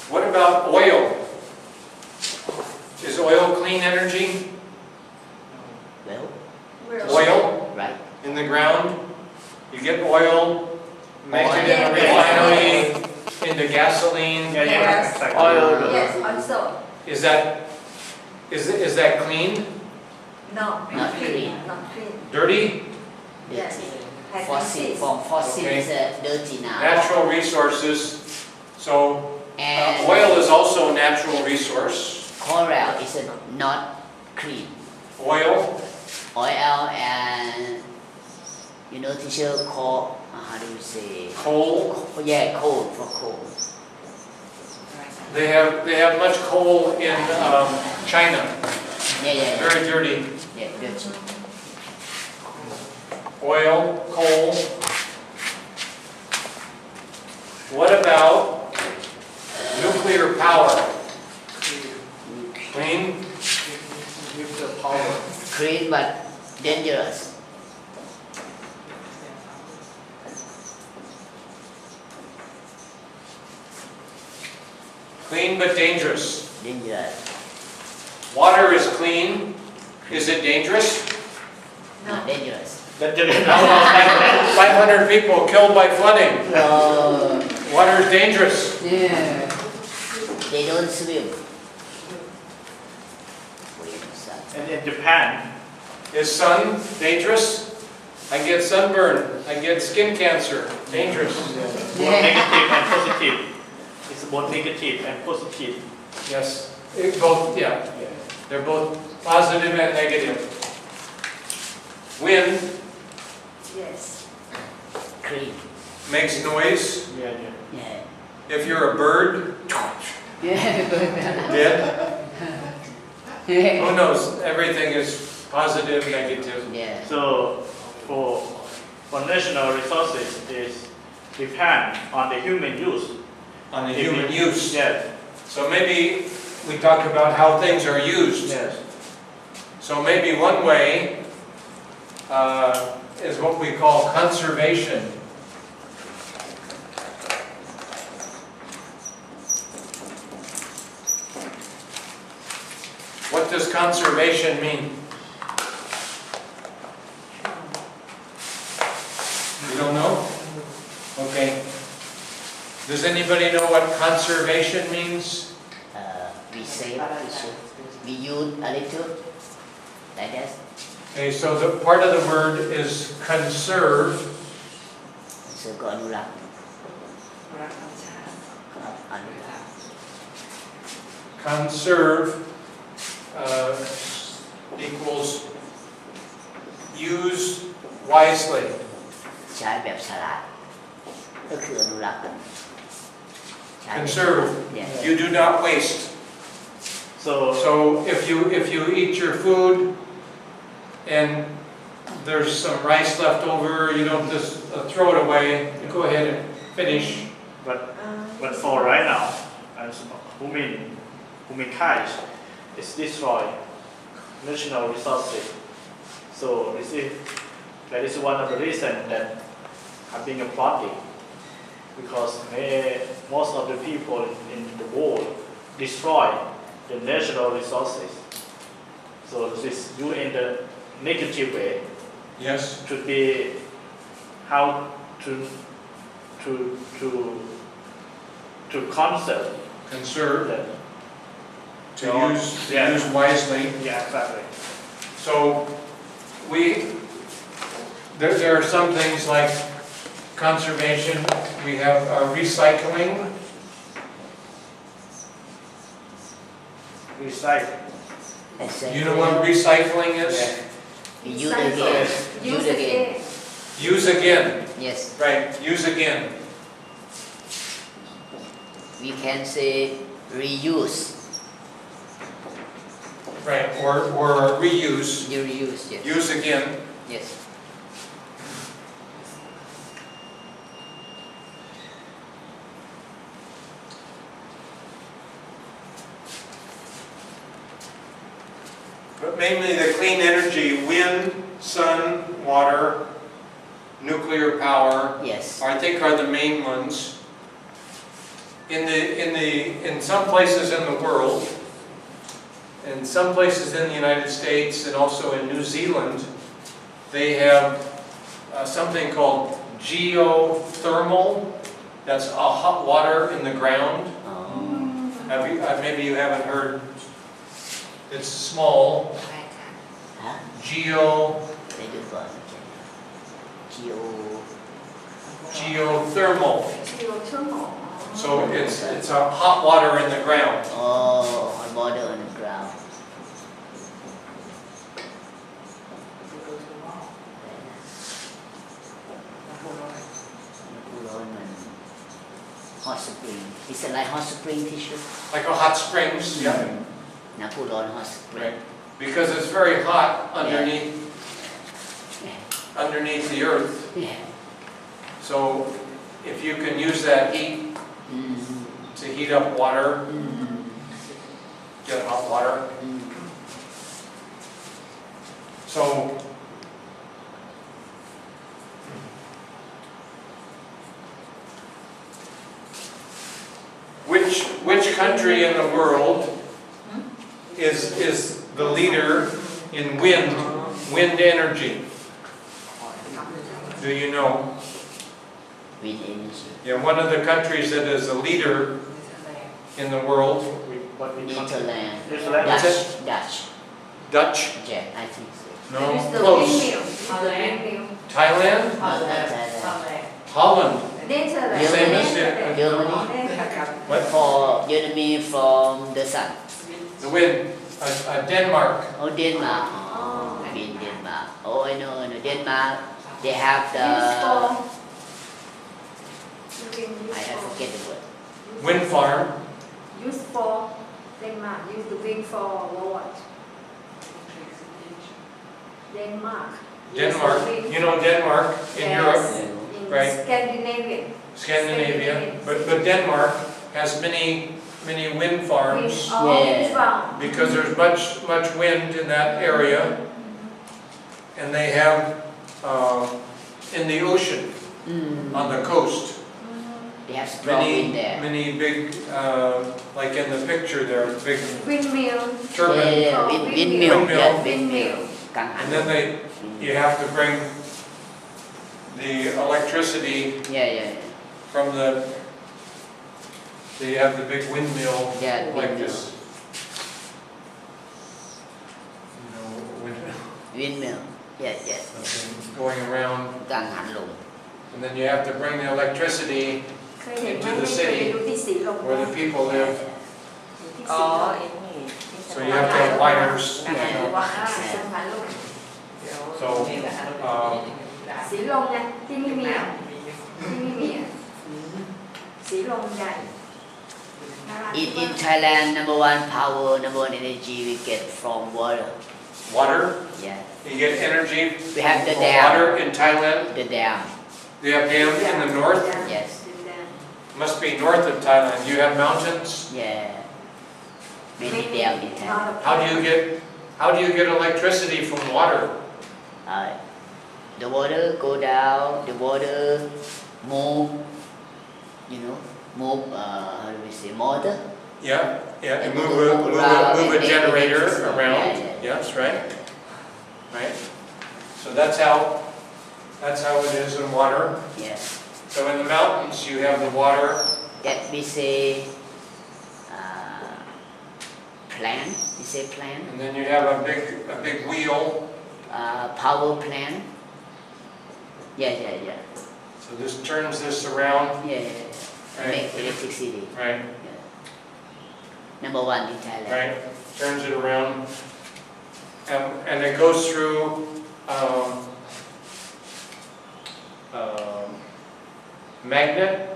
What about oil? Is oil clean energy? Well, Oil right. in the ground? You get oil, make it in a Oil. refinery, into gasoline. Yes. exactly. Oil. yes also Is that clean? No, Not clean. not clean. Dirty? Yes. Fossil, from fossil Okay. is dirty now. Natural resources. So And oil is also a natural resource. coral is not clean. Oil, Oil and teacher call how do you say? coal. Yeah, coal for coal. They have much coal in China. Yeah. Very dirty. Yeah, dirty. Oil, coal. What about nuclear power? Clean? Nuclear power. Clean but dangerous. Clean but dangerous. Dangerous. Water is clean. Is it dangerous? Not dangerous. That just 500 people killed by flooding. Oh, Water is dangerous. yeah. They don't swim. And in Japan, Is sun dangerous? I get sunburn. I get skin cancer. Dangerous. both negative and positive. It's both negative and positive. Yes. Both, yeah. They're both positive and negative. Wind Yes. Clean. makes noise. Yeah. Yeah. If you're a bird, Yeah. dead. Who knows? Everything is positive, negative. Yeah. So for national resources is depend on the human use. On the If human you- use. Yes. So maybe we talk about how things are used. Yes. So maybe one way is what we call conservation. What does conservation mean? You don't know? Okay. Does anybody know what conservation means? We save, we use a little, like that. Okay, so the part of the word is conserve. So có Anurag. Anurag. Conserve equals use wisely. ใช้แบบฉลาดก็คืออนุรักษ์ใช้แบบ Conserve. Yeah. You do not waste. So if you eat your food and there's some rice left over, you don't just throw it away. You go ahead and finish. But for right now, as humankind is destroy national resources. So that is one of the reasons that have been applauding, because most of the people in the world destroy the natural resources. So this you in the negative way Yes. should be how to conserve Conserve. them. To No. use Yeah. use wisely. Yeah, exactly. So there are some things like conservation. We have recycling. Recycle. You know what recycling is? We use again. Use again. Use again. Yes. Right. Use again. We can say reuse. Right. Or reuse. You reuse. Yes. Use again. Yes. But mainly the clean energy, wind, sun, water, nuclear power, Yes. I think are the main ones. In some places in the world, in some places in the United States and also in New Zealand, they have something called geothermal. That's hot water in the ground. Maybe you haven't heard. It's small. hả? Geo, Để tôi gọi Geo geothermal. Geothermal. So it's a hot water in the ground. hot water on the ground. Hot spring. Is it like hot spring tissue? Like a hot springs, yeah. Now put on hot spring. Right. Because it's very hot underneath the earth. Yeah. So if you can use that heat to heat up water, get hot water. So which country in the world is the leader in wind energy? Do you know? Wind energy. Yeah, one of the countries that is a leader in the world. Netherlands. Netherlands. Dutch. Dutch? Yeah, I think so. No, Use the close. windmill. Thailand? Holland. Netherlands. Same as Germany. What? For Germany from the sun. The wind. Denmark. Oh, Denmark. In Denmark. Oh, I know. Denmark. They have the. I forget the word. Wind farm. Use for Denmark. Use the wind for what? Denmark. Denmark. You know Denmark in Europe, In right? Scandinavia. But Denmark has many wind farms because there's much wind in that area, and they have in the ocean on the coast. They have strong wind there. Many big, like in the picture there, big Windmill. turbine. Yeah, windmill. Yeah, Windmill. And then you have to bring the electricity from they have the big windmill Yeah, like windmill. this. Windmill. Windmill. Yes. Going around, Căng hẳn luôn. and then you have to bring the electricity into the city where the people live. So you have to have wires. So Sĩ Lông nha,ที่ไม่มีอ่ะสีลมใหญ่ In Thailand, number one power, number one energy we get from water. Water. Yeah. You get energy We have the from dam. water in Thailand. The dam. You have dams in the north. Yes. Must be north of Thailand. You have mountains. Yeah. Many dam in Thailand. How do you get electricity from water? The water go down. The water move. Move. How do we say motor? Yeah. And And move a generator Yeah. around. Yes, right. Right. So that's how it is in water. Yeah. So in the mountains you have the water. That we say plant. We say plant. And then you have a big wheel. Power plant. Yeah. So this turns this around. Yeah. Right. Make electricity. Right. Yeah. Number one in Thailand. Right. Turns it around. And it goes through magnet.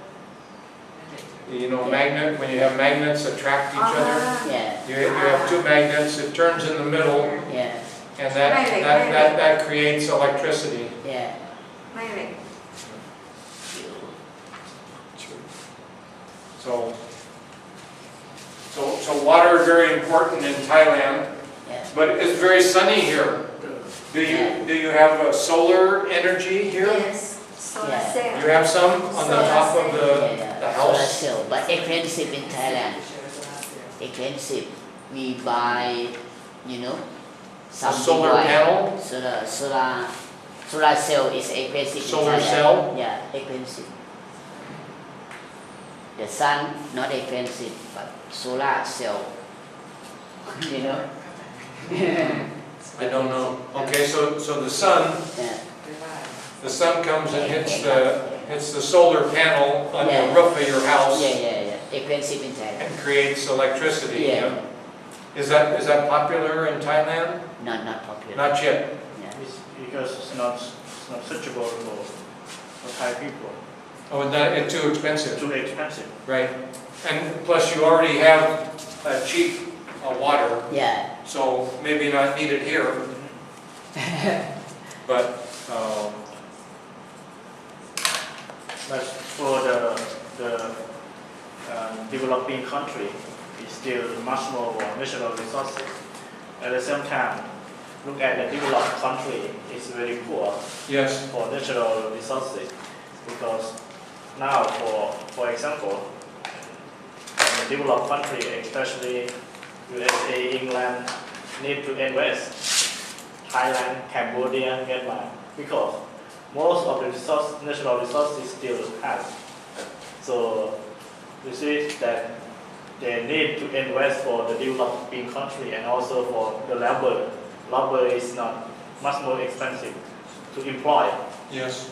Magnet, when you have magnets attract each other. Yeah. You have two magnets, it turns in the middle, Yeah. and that creates electricity. Yeah. ไม่เลย So water is very important in Thailand, Yeah. but it's very sunny here. Do you have solar energy here? yes solar cell You have some on the top of the Solar house? cell, but expensive in Thailand. Expensive. We buy, A solar panel? Solar cell is expensive. Solar in Thailand. cell? Yeah, expensive. The sun not expensive, but solar cell. I don't know. Okay, so the sun comes and hits the solar panel on the roof of your house Expensive in Thailand. and creates electricity. Yeah. Is that popular in Thailand? Not popular. Not yet. Yeah. It's because it's not suitable for Thai people. Oh, it's too expensive. Too expensive. Right. And plus you already have cheap water, Yeah. so maybe not needed here. But But for the developing country, it's still much more natural resources. At the same time, look at the developed country, it's very poor yes. for natural resources because now, for example, in the developed country, especially USA, England, need to invest. Thailand, Cambodia, Myanmar, because most of the natural resources still have. So you see that they need to invest for the developing country and also for the labor. Labor is not much more expensive to employ. Yes.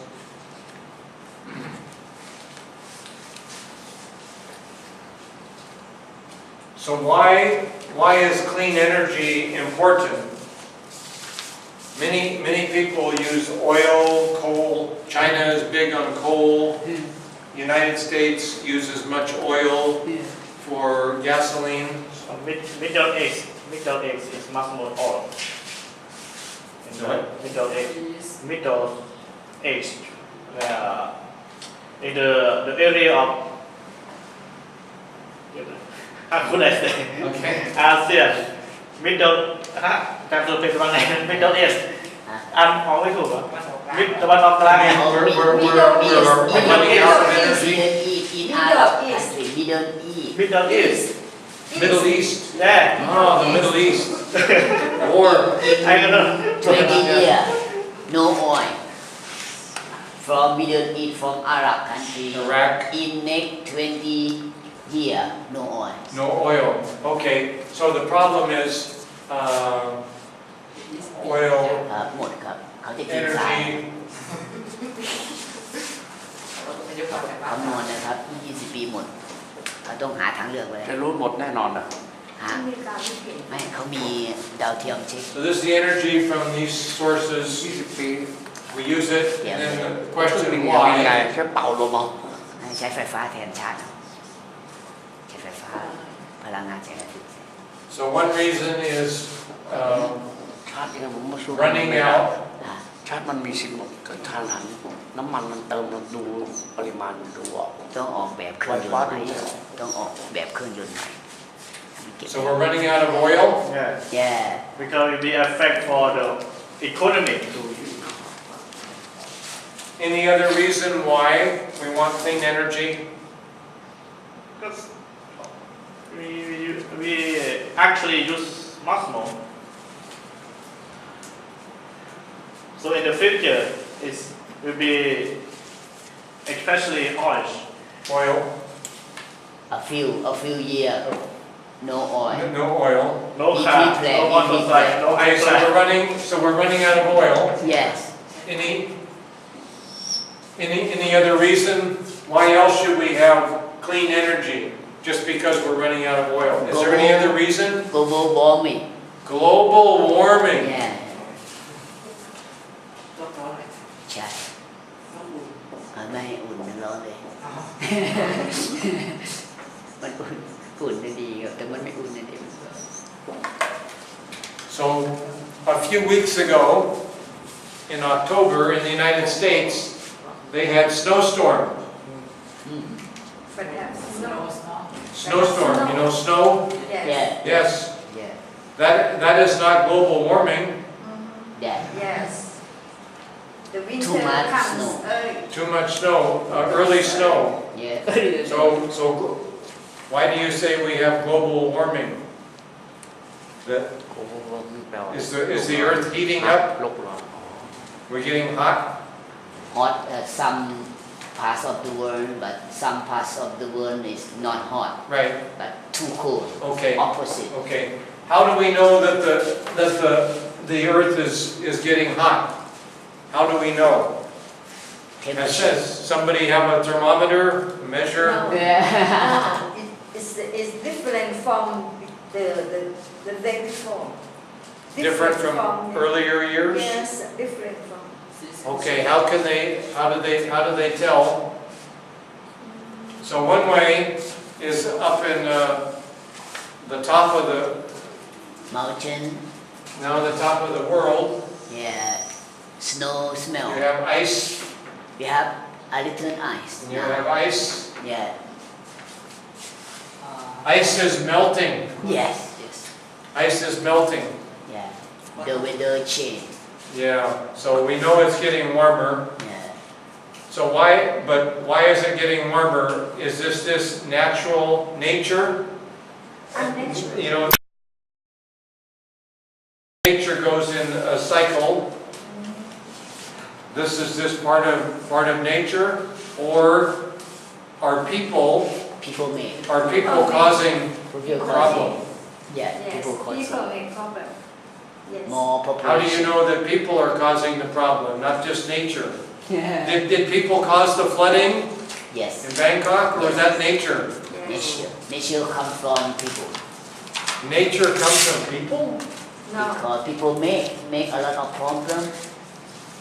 So why is clean energy important? Many people use oil, coal. China is big on coal. United States uses much oil for gasoline. So Middle East is much more oil. In the Middle East, in the area of how could I say? Okay. ASEAN, Middle East. อ่านออกไม่ถูกเหรอมิดตะวันออกกลาง We're running out of energy. In Arab country, Middle East. Middle East. Middle East. Yeah. Oh, the Middle East. War. I don't know. 20 years, no oil. From Middle East, from Arab country. Iraq. In next 20 years, no oil. No oil. Okay. So the problem is oil, หมดครับ เขาจะกินทราย energy. คำนวณนะครับ 20 ปีหมด เขาต้องหาทางเลือกไว้ จะรู้หมดแน่นอนนะ หาไม่เขามีดาวเทียมเช็ค So this is the energy from these sources. 20 ปี We use it, and then the เป็น question ยังไง why. แค่เป่าลมเอา ให้ใช้ไฟฟ้าแทนชาร์จใช้ไฟฟ้าพลังงานแสงอาทิตย์ So one reason is ชาติยังไงผมมาสู้ running out. ชาติมันมีสิบหมดเกิดทานหันน้ำมันมันเติมเราดูปริมาณดูออก ต้องออกแบบเครื่องยนต์ใหม่ต้องออกแบบเครื่องยนต์ใหม่ So we're running out of oil. Yeah. Yeah. Because it will affect for the economy. Any other reason why we want clean energy? Because we actually use much more. So in the future, it will be especially oil. Oil. A few years, no oil. No oil. No car, no motorcycle, no Okay, so iPad. we're running out of oil. Yes. Any other reason? Why else should we have clean energy? Just because we're running out of oil. Is there any other reason? Global warming. Global warming. Yeah. ใช่ไม่อุ่นมันร้อนเลย มันอุ่นได้ดีครับแต่มันไม่อุ่นได้ดี So a few weeks ago, in October, in the United States, they had snowstorm. Snowstorm, you know snow? Yeah. Yes. Yeah. That is not global warming. Yeah. Yes. The winter Too much comes snow. early. Too much snow, early snow. Yeah. So why do you say we have global warming? That is the earth heating up? โลกร้อน We're getting hot? Hot some parts of the world, but some parts of the world is not hot, Right. but too cold. Okay. Opposite. Okay. How do we know that the earth is getting hot? How do we know? It Temperature. says, somebody have a thermometer, measure? No. Yeah. It's different from the day before. Different from earlier years? Yes, different from. Okay, how do they tell? So one way is up in the top of the Mountain. the top of the world. Yeah. Snow smell. You have ice. We have a little ice. And you now. have ice. Yeah. Ice is melting. Yes. Yes. Ice is melting. Yeah. The weather change. Yeah. So we know it's getting warmer. Yeah. So why is it getting warmer? Is this natural nature? Unnatural. You know, nature goes in a cycle. Is this part of nature, or are people People make. causing People problem? Yeah. Yes, People cause people make problem. Yes. more How do population. you know that people are causing the problem, not just nature? Yeah. Did people cause the flooding Yes. in Bangkok, or is that nature? Yes. Nature. Nature comes from people. Nature comes from people? No. Because people make a lot of problems,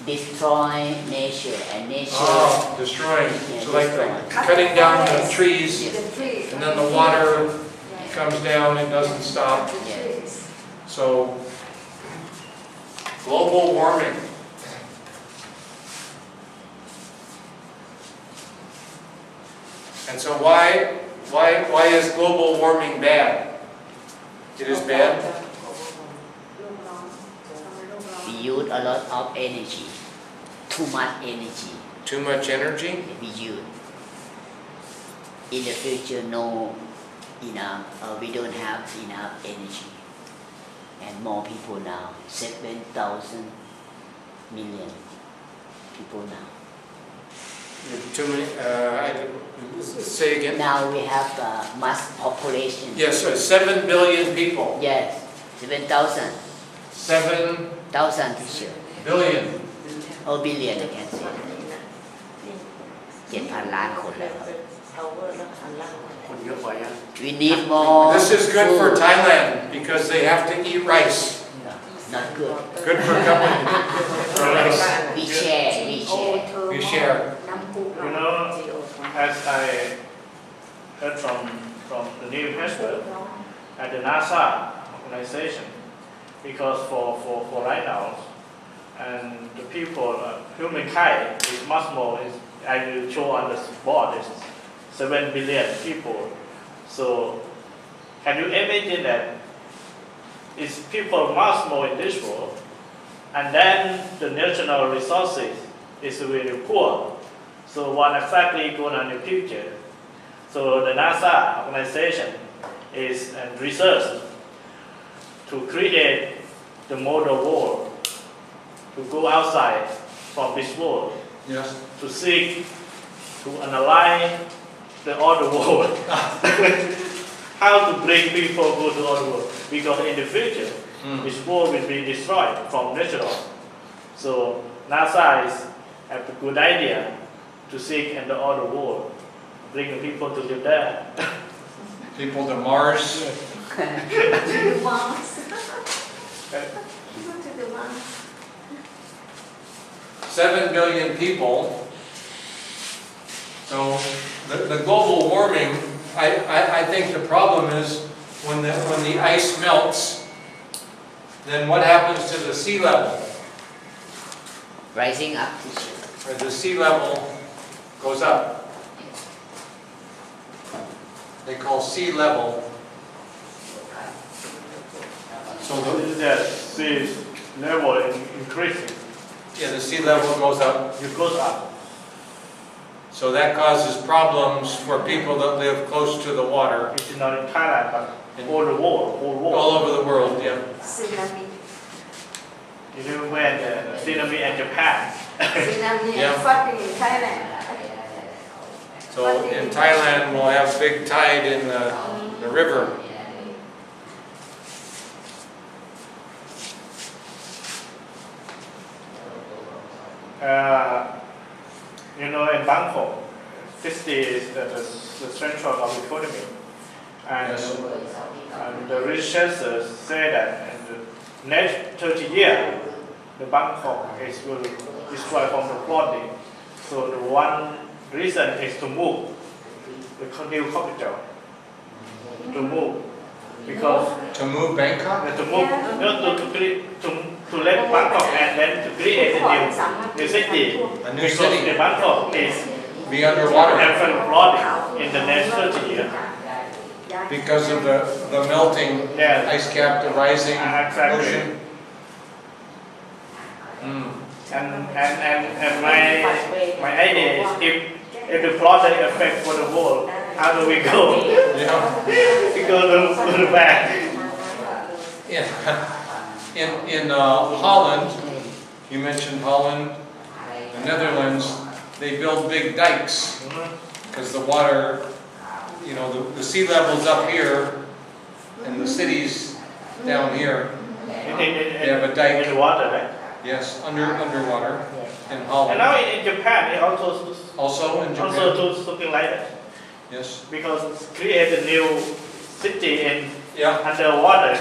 destroy nature, and nature. Oh, destroying. Yeah, So like destroying. cutting down the trees, The tree. and then the water Yeah. comes down and doesn't stop. The trees. So, global warming. And so why is global warming bad? It is bad. We use a lot of energy, too much energy. Too much energy. We use. In the future, no enough. We don't have enough energy, and more people now. 7,000 million people now. Too many. Say again. Now we have mass population. Yes, so 7 billion people. Yes, 7,000. 7 teacher. billion. Or billion, I can say. 7,000 ล้านคนแล้วครับ คนเยอะกว่ายัง We need more. This is good for food. Thailand because they have to eat rice. No, not good. Good for company. For rice. We share. We share. You know, as I heard from the new pastor at the NASA organization, because for right now, and the people, humankind is much more. I will show on the board is 7 billion people. So, can you imagine that it's people much more in this world, and then the natural resources is very poor. So what exactly going on in the future? So the NASA organization is research to create the model world, to go outside from this world, Yes. to seek, to analyze the other world. How to bring people go to other world? Because in the future, this world will be destroyed from natural. So NASA is have a good idea to seek in the other world, bring the people to live there. People to Mars. To the Mars. Go to the Mars. 7 billion people. So the global warming, I think the problem is when the ice melts, then what happens to the sea level? Rising up, teacher. Or the sea level goes up. They call sea level. So That sea level is increasing. the sea level goes up. It goes up. So that causes problems for people that live close to the water. It's not in Thailand, but all the world, whole world. All over the world, yeah. Tsunami. You know when the tsunami in Japan. Tsunami Yeah. and flooding in Thailand. So in Thailand, we'll have big tide in the river. You know, in Bangkok, 50 is the central of the economy. And, Yes. and the researchers say that in the next 30 years, the Bangkok will destroy from the flooding. So the one reason is to move the new capital, to move, because To move Bangkok? to move, to let Bangkok and then to create a new city. A new Because city. the Bangkok is Be underwater flooding in the next 30 years. because of the melting Yeah. ice cap, the rising Exactly. ocean. Mm. And my idea is if the flooding affect for the world, how do we go? Yeah. We go to the back. In Holland, you mentioned Holland, the Netherlands, they build big dikes because the water, you know, the sea level's up here and the city's down here. They have a dike. In the water, right? Yes, underwater in And Holland. now in Japan, it also Also in Japan. do something like that, Yes. because it's create a new city in Yeah. underwater.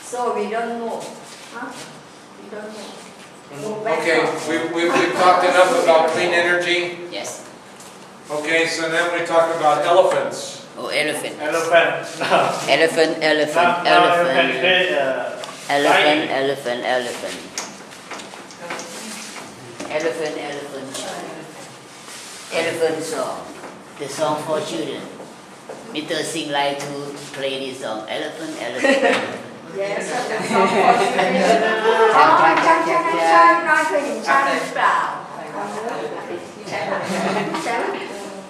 So we don't know. Huh? We don't know. Go back Okay, home. we've talked enough about clean energy. Yes. Okay, so then we talk about elephants. Oh, elephant. Elephant. Elephant, elephant, Now you can elephant. create Elephant, elephant, elephant. Elephant, elephant. Elephant song. The song for children. Mr. Sing like to play this song. Elephant, elephant. Yes, the song for children. อ๋อใช่น้อยเคยเห็นใช่หรือเปล่าใช่ไหม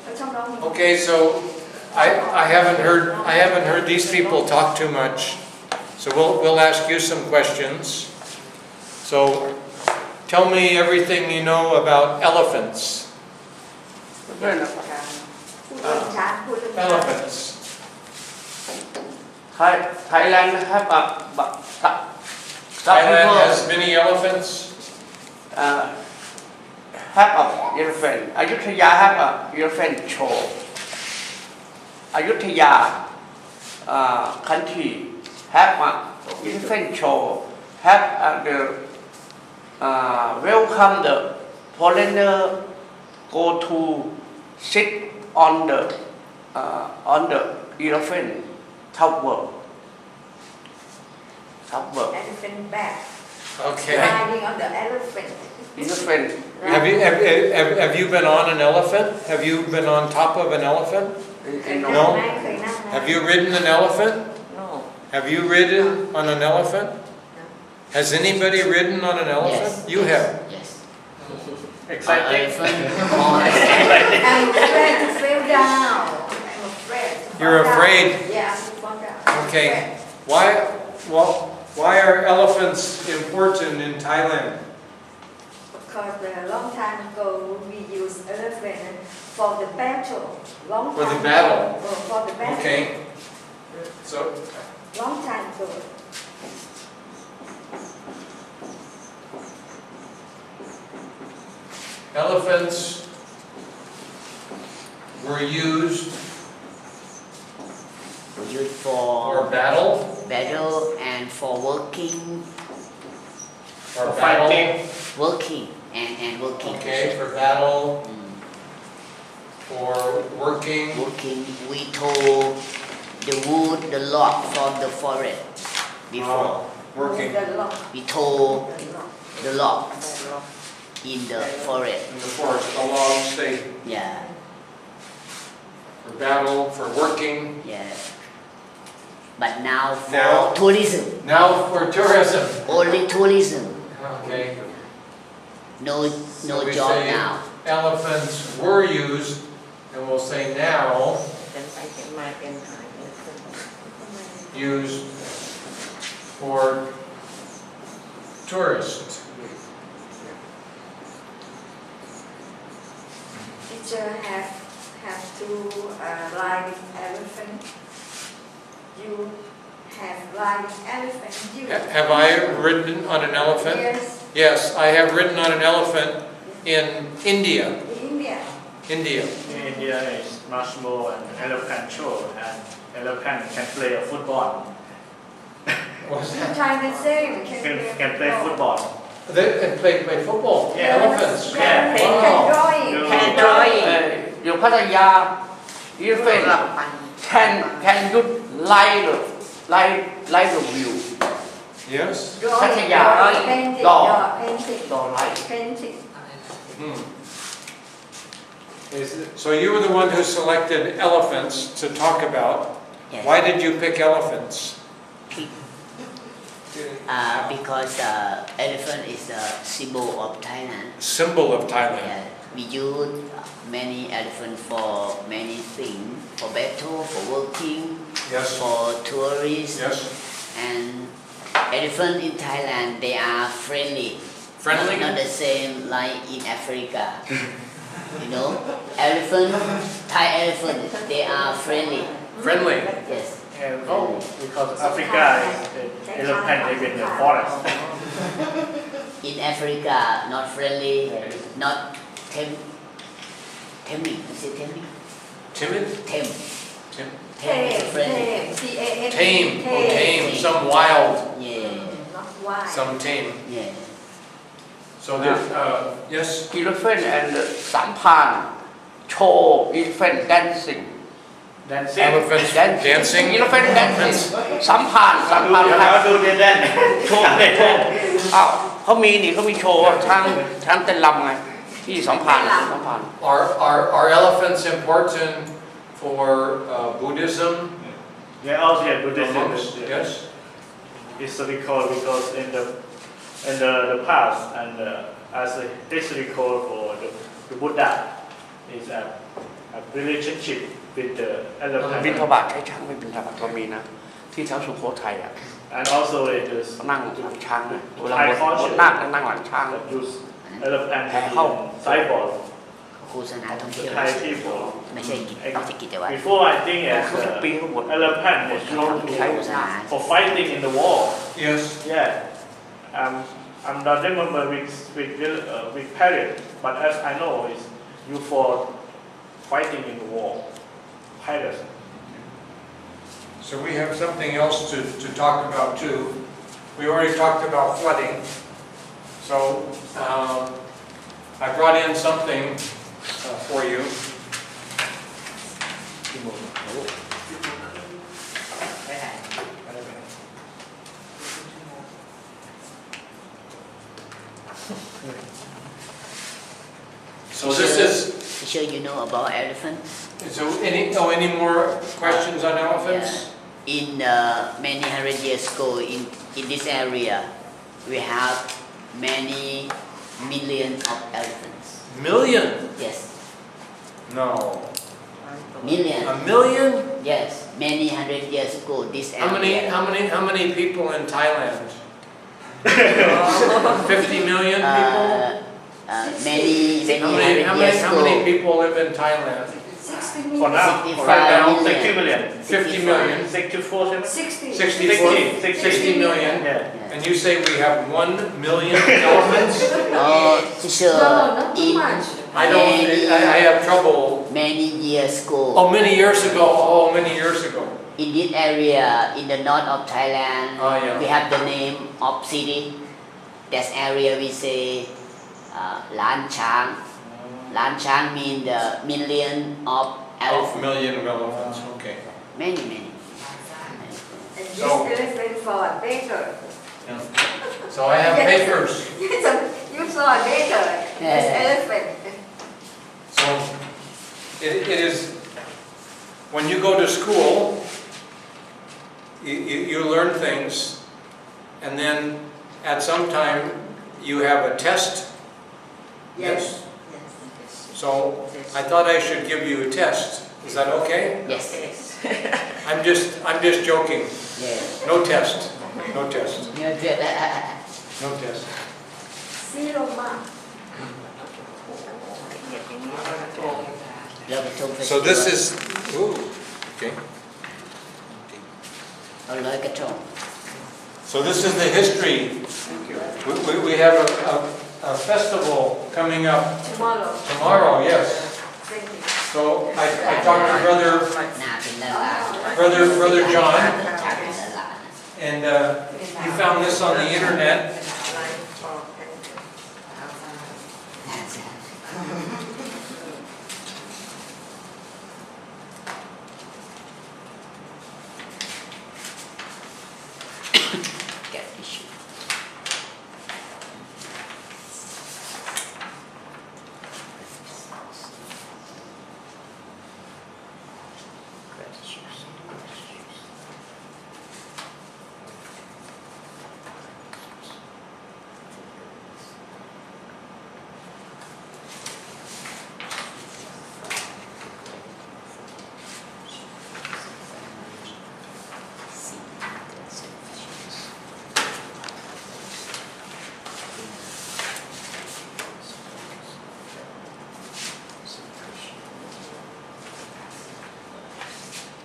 เขาชอบร้อง Okay, so I haven't heard these people talk too much. So we'll ask you some questions. So tell me everything you know about elephants. พูดเรื่องช้างพูดเรื่องช้าง Elephants. Thailand have some Thailand people has many elephants. have a elephant. Ayutthaya have a elephant show. Ayutthaya country have a elephant show. Have the welcome the foreigner go to sit on the elephant tower. Elephant back. Okay. Riding on the elephant. Elephant. Have you been on an elephant? Have you been on top of an elephant? เคย No. นั่งไหมเคยนั่งไหม Have you ridden an elephant? No. Have you ridden on an elephant? Has anybody ridden on an elephant? Yes. You have. Yes. exciting. Elephant, horse. I'm afraid to fall down. I'm afraid to fall You're down. afraid? Yeah, to fall down. Okay. Why are elephants important in Thailand? Because a long time ago we used elephant for the battle. Long For the time battle. ago. Oh, for the battle. Okay. So Long time ago. elephants were used Used for for battle battle and for working, or For battle. fighting. working and working. Okay, for battle, Mm. for working. Working. We told the wood, the log from the forest before. Working The lock. We told The lock. the logs in the forest. in the forest, a long stay Yeah, for battle, for working. yeah. But now for Now- tourism, Now for tourism. only tourism. Okay. No So we job say now. elephants were used, and we'll say now used for tourists. Teacher have to ride elephant. You have ride elephant. You. Have I ridden on an elephant? Yes. Yes, I have ridden on an elephant in India. India. India. In India is much more an elephant show, and elephant can play a football. What's In that? China the same. Can play football. They can play football. Yeah. Elephants. Yeah. Can drawing. Can drawing. อยู่พัทยา elephant can you light the view Yes. Drawing. Pattaya. Painting. Dog. Painting. Dog light. Painting. Hmm. So you were the one who selected elephants to talk about. Yes. Why did you pick elephants? Because elephant is a symbol of Thailand. Symbol of Thailand. Yeah, we use many elephants for many things, for battle, for working, Yes. for tourists. Yes. And elephant in Thailand, they are friendly. Friendly? Not the same like in Africa. You know, elephant, Thai elephant, they are friendly. Friendly. Yes. And because Africa is elephant live in the forest. In Africa, not friendly, not taming. Is it taming? Timid? Tame. Tim. Tame is friendly. Tame. Tame. Oh, tame. Some wild. Yeah. Not wild. Some tame. Yeah. So that, yes. elephant and สัมพันธ์ show elephant dancing Dancing. Elephants dancing. elephant dancing สัมพันธ์ How do they dance? โชว์อ้าวเขามีโชว์ช้างเต้นรำไงที่สัมพันธ์ Are elephants important for Buddhism? Yeah, also yeah, Buddhism Monks? is Yes. historical because in the past and as a historical for the Buddha is a relationship with the บิณฑ elephant. บาตใช้ช้างไปบิณฑบาตก็มีนะที่แถวสุโขทัยอ่ะ And also it is นั่งหลังช้างนะเวลาบนนาคนั่งหลังช้าง use elephant How? sideboard. โฆษณาท่องเที่ยว Thai people. ไม่ใช่กิจวัตร Before I think as เขาจะปีนเขาบน elephant is used ใช้ to โฆษณา for fighting in the war. Yes. Yeah, I'm not remember which period, but as I know, it's you for fighting in the war. Pirates. So we have something else to talk about too. We already talked about flooding. So I brought in something for you. So this is, Sure you know about elephants? so any more questions on elephants? Yeah. In many hundred years ago, in this area, we have many millions of elephants. Million? Yes, No. million. A million? Yes, many hundred years ago, this How many people in Thailand? 50 million people? Many hundred How years many ago. people live in Thailand? 60 For million. now, 65 right now, million. 60 million. 50 million. 64, 60. 64? 60 million? Yeah. And you say we have 1 million elephants? Oh, teacher, No, not too in much. I have trouble. many years ago, Oh, many years ago. Oh, many years ago. in this area, in the north of Thailand, Oh, yeah. we have the name of city. That area we say Lan Chang. Lan Chang means the million of Oh, elephants. million of elephants, okay. Many. And this So- elephant for a baker. So I have papers. You saw a baker. This elephant. So it is, when you go to school, you learn things, and then at some time you have a test. Yes. So I thought I should give you a test. Is that okay? Yes. I'm just joking. Yes. No test. No test. Yes. No test. Zero mark. So this is, ooh, okay. So this is the history. We have a a festival coming up Tomorrow. tomorrow, yes. Thank you. So I talked to Nàoเป็นละลา brother John, จากเป็นละลา and he found this on the internet. Get tissue. Get tissues.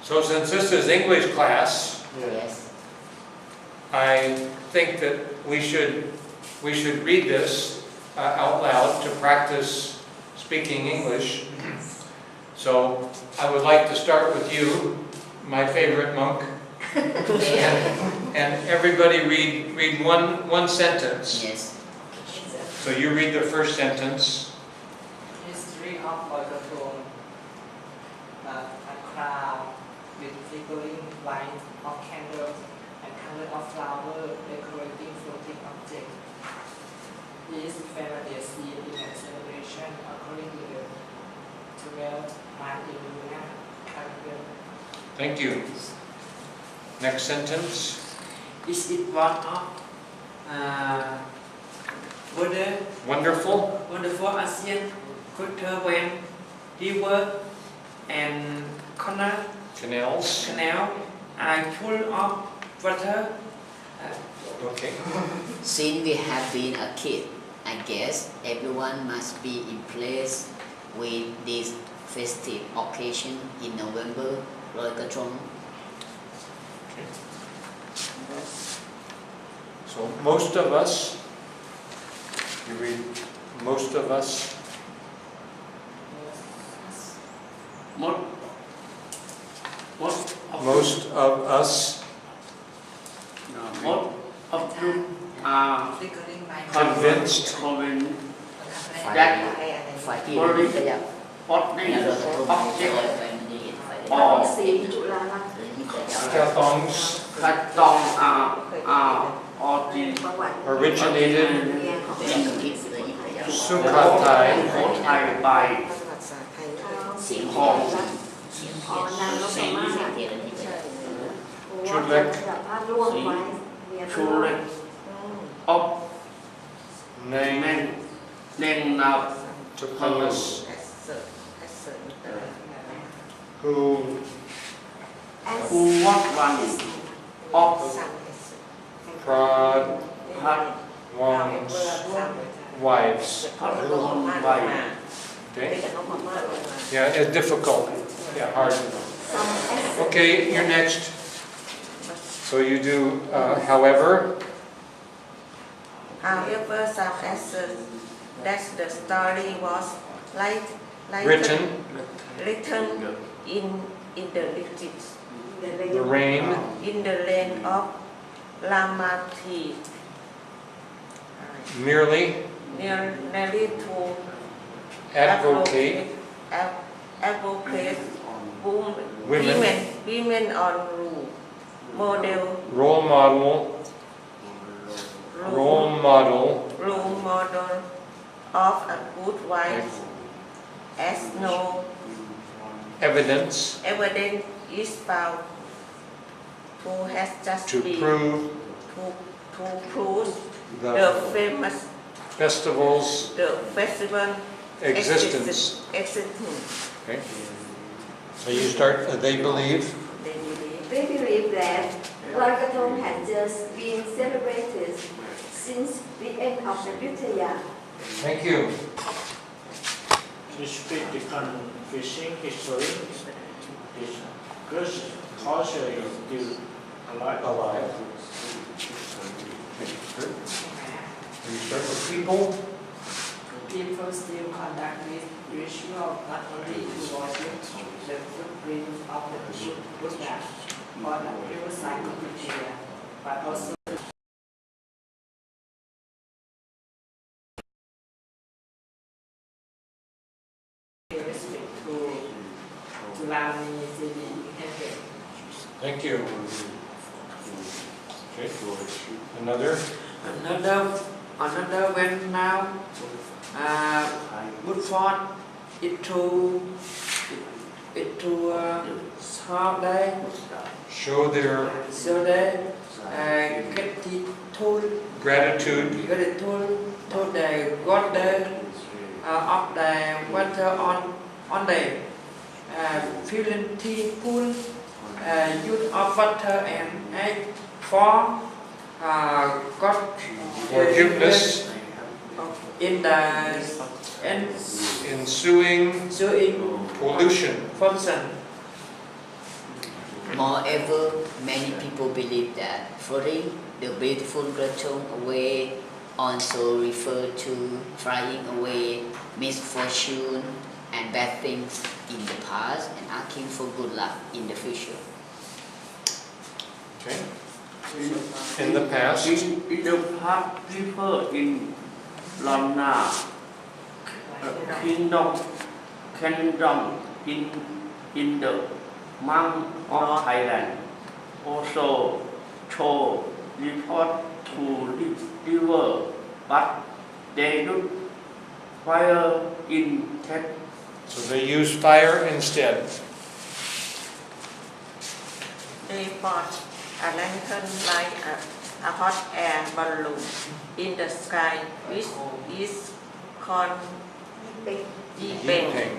So since this is English class, Yes. I think that we should read this out loud to practice speaking English. So I would like to start with you, my favorite monk, and everybody read one sentence. Yes. So you read the first sentence. History of Boycotton. A crowd with flickering light of candles and color of flower decorating floating objects. This family scene in a celebration according to the 12th Martin Lunar calendar. Thank you. Next sentence. Is it one of wonderful Asian culture when river and Canals. canal are full of water? Okay. Since we have been a kid, I guess everyone must be impressed with this festive occasion in November, Loi Krathong. So most of us, you read most of us. Most of us Most of them are convinced that Phải kia Body. bây giờ ordinary là object Con xì trụ là Kathongs Katong are originated originated in Sukhothai Sukhothai by Hong Chulek Chulek of Nang Neng Nao Tupamas who who was one of Prad had one's wives. by Okay? Yeah, it's difficult. Yeah, hard. Okay, you're next. So you do, however. However, some answers that the story was Written, in the literature, the reign, in the land of Lamati, merely nearly to advocate advocate women, women on role model of a good wife, as no evidence evidence is found to has just to been prove to prove the the famous festival's festival existence. existence. Okay. So you start, they believe. They believe They believe that Loi Krathong has just been celebrated since the end of the Yuttaya. Thank you. To speak the fishing history, this Greek culture is still alive. You start with people. people still conduct this ritual not only to worship the footprint of the Buddha on the riverside of India, but also respect to Lami City Temple. Thank you. Okay. Another? Another when now Woodford into Sunday Show their gratitude to the God of the water on the filling pool use of water and egg for God forgiveness in the ensuing pollution. Moreover, many people believe that throwing the beautiful krathong away also refer to flying away misfortune and bad things in the past and asking for good luck in the future. Okay. In the past, in the past people in Lonna kingdom in the month of Thailand also show report to river, but they do fire in that. so they use fire instead. They bought a lantern like a hot air balloon in the sky, which is called Heaping. Okay.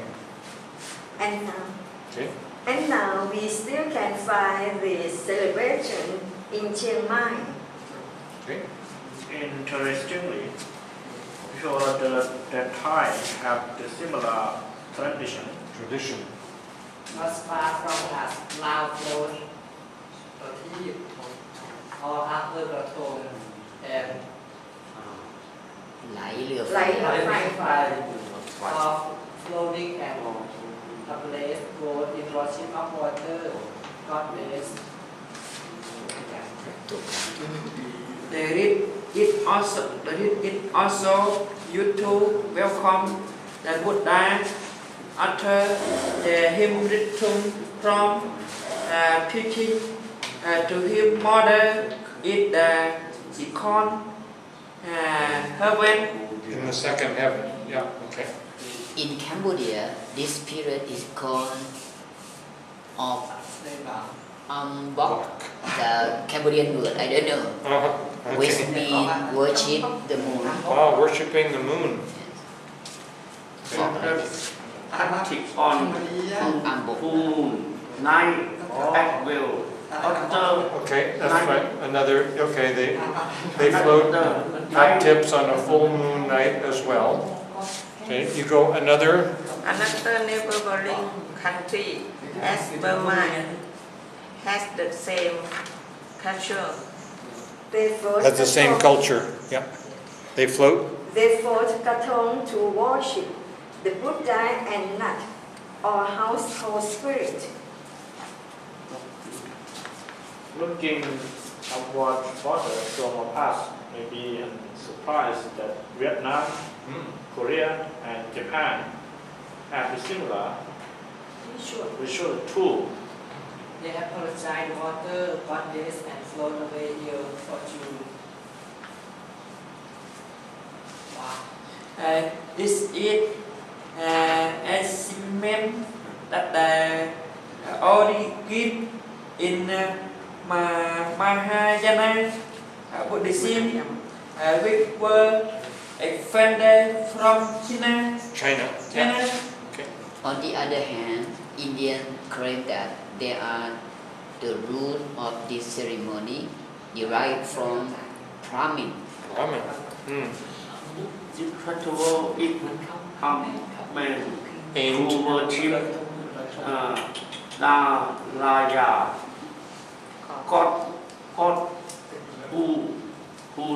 And now we still can find this celebration in Chiang Mai. Okay. Interestingly, sure the Thai have the similar tradition. Not far from us, Lao flows the tea or after the tone and ไหลเรือไฟ of floating and a place both in worship of water, goddess. There it also used to welcome the Buddha after him return from teaching to him mother is the second heaven. In the second heaven. Yeah. Okay. In Cambodia, this period is called Bok, the Cambodian word, I don't know, Uh-huh. which Okay. means worship the moon. Wow, worshipping the moon. Arctic on full moon night as well. After Okay, that's right. Another. Okay, they float hot tips on a full moon night as well. Okay, you go another. Another neighboring country as Burma has the same culture. They float Has the same krathong- culture. Yeah. They float. They float krathong to worship the Buddha and Nat, or household spirit. Looking upward further from our past may be a surprise that Vietnam, Korea, and Japan have a similar ritual too. They apologize water, goddess, and float away your fortune. Wow. This is a cement that the origin in Mahayana Buddhism, which were expanded from China. China. Okay. On the other hand, Indians claim that they are the root of this ceremony derived from Brahmin. Ramen. This festival is meant Aimed. to worship Naraya, God who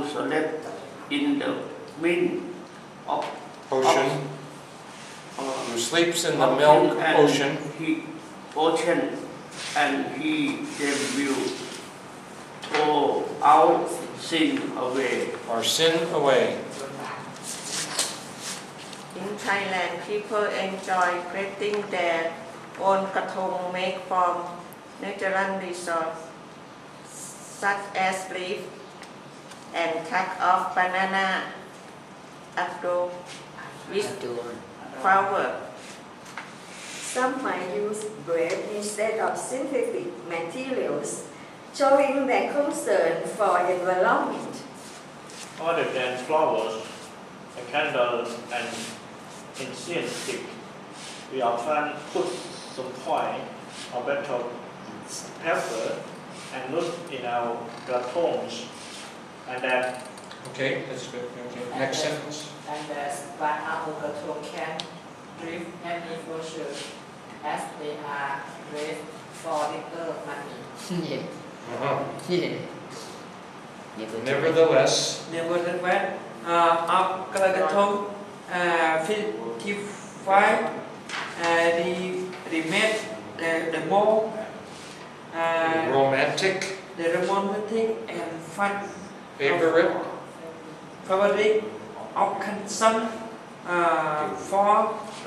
slept in the midst of Ocean. sleeps in the milk ocean. Ocean, and they will go out, sin away. Or sin away. In Thailand, people enjoy creating their own kathong made from natural resources such as leaf and cut of banana after with flower. Some might use bread instead of synthetic materials, showing their concern for environment. Other than flowers, a candle and incense stick, we often put some coin or better pepper and nut in our gratons, and then Okay, that's good. Okay. Next sentence. And but our Gaton can drift any brochure as they are raised for little money. Nevertheless, Nevertheless, our Gaton 55 the made the more romantic, the romantic and fun favorite, of consumption for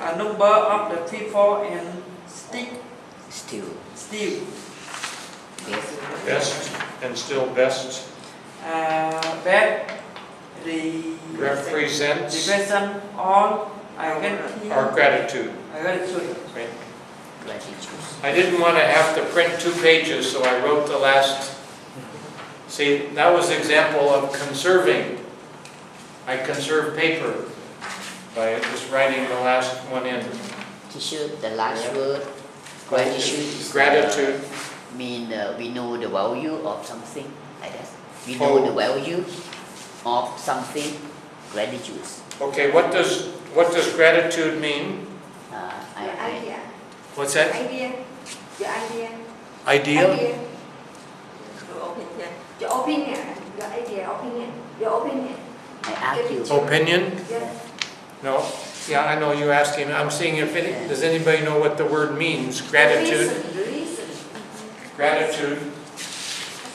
a number of the people and Still. best, and still best, that the represents represent all identity our gratitude. gratitude. Right. Gratitude. I didn't want to have to print 2 pages, so I wrote the last. See, that was an example of conserving. I conserve paper by just writing the last one in. Teacher, the last word, gratitude is Gratitude. mean we know the value of something like that. We know the value of something. Gratitude. Okay, what does gratitude mean? Your idea. What's that? Idea. Your idea. Ideal? Idea. Your opinion. Your opinion. Your idea. Opinion. Your opinion. I ask you. Opinion? Yes. No. Yeah, I know you asked him. I'm seeing if does anybody know what the word means? Gratitude. Reason. Gratitude.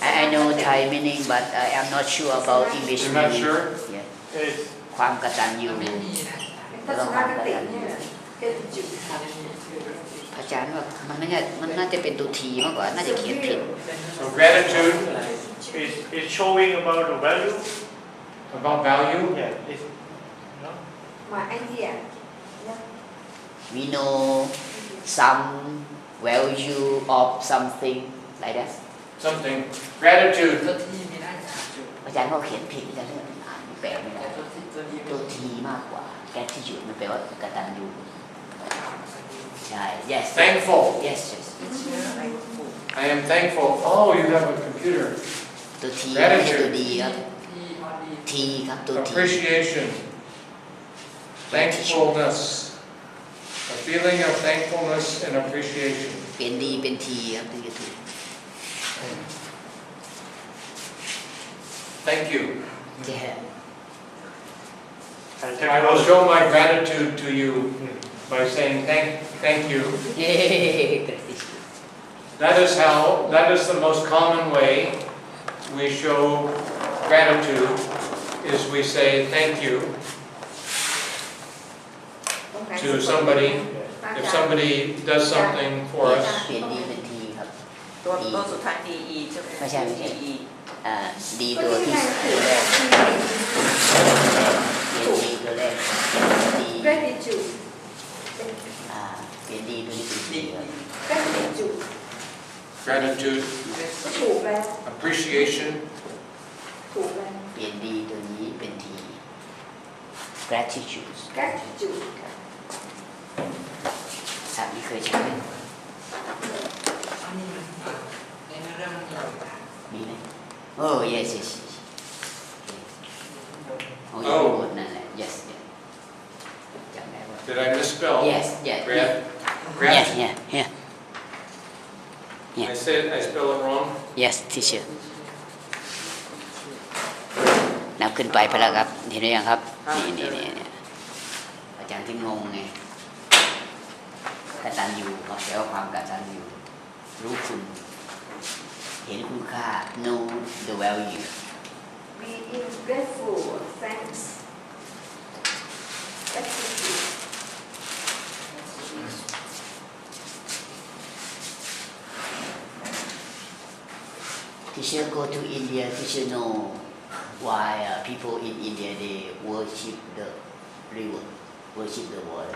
I know Thai meaning, but I am not sure about English You're not meaning. sure? Yeah. is ความกตัญญู ทัศนคติเนี่ยเป็นจุด อาจารย์ว่ามันน่าจะเป็นตัวทีมากกว่าน่าจะเขียนผิด So gratitude is showing about the value. about value. Yeah, it's my idea. we know some value of something like that Something. Gratitude. อาจารย์เขาเขียนผิดอาจารย์อ่านแปลไม่ได้ตัวทีมากกว่า gratitude มันแปลว่ากตัญญูใช่ yes Thankful. yes yes I am thankful. Oh, you have a computer. ตัวทีไม่ใช่ตัวดีครับ T or D. ทีครับตัวที Appreciation. Thankfulness. A feeling of thankfulness and appreciation. เปลี่ยนดีเป็นทีครับถึงจะถูก Thank you. yeah and I will show my gratitude to you by saying thank you. That is the most common way we show gratitude is we say thank you to somebody. If somebody does something for us, เปลี่ยนดีเป็นทีครับ ตัวสุดท้าย DE ใช่ไหม ไม่ใช่ DE ดี ก็ ตัว ที่ ที่ นั่นคือ ตัวแรกเปลี่ยนดีตัวแรกดี gratitude เปลี่ยนดีตัวนี้เป็นดีครับ gratitude gratitude, ก็ถูกแล้ว appreciation, ถูกแล้ว เปลี่ยนดีตัวนี้เป็นที gratitude gratitude ศัพท์นี้เคยใช้ไหมมีไหมโอ้ yes yes yes โอ้ยหมดนั่นแหละ yes yes จำได้ว่า did I misspell? yes yes Grat, yes grat, yeah I spell it wrong? yes teacher นับขึ้นไปแล้วครับเห็นหรือยังครับนี่อาจารย์ที่งงไง ตัญญูเขาแปลว่าความกตัญญูรู้คุณเห็นคุณค่า know the value Being grateful, thanks. Gratitude. Teacher go to India, teacher know why people in India they worship the river, worship the water.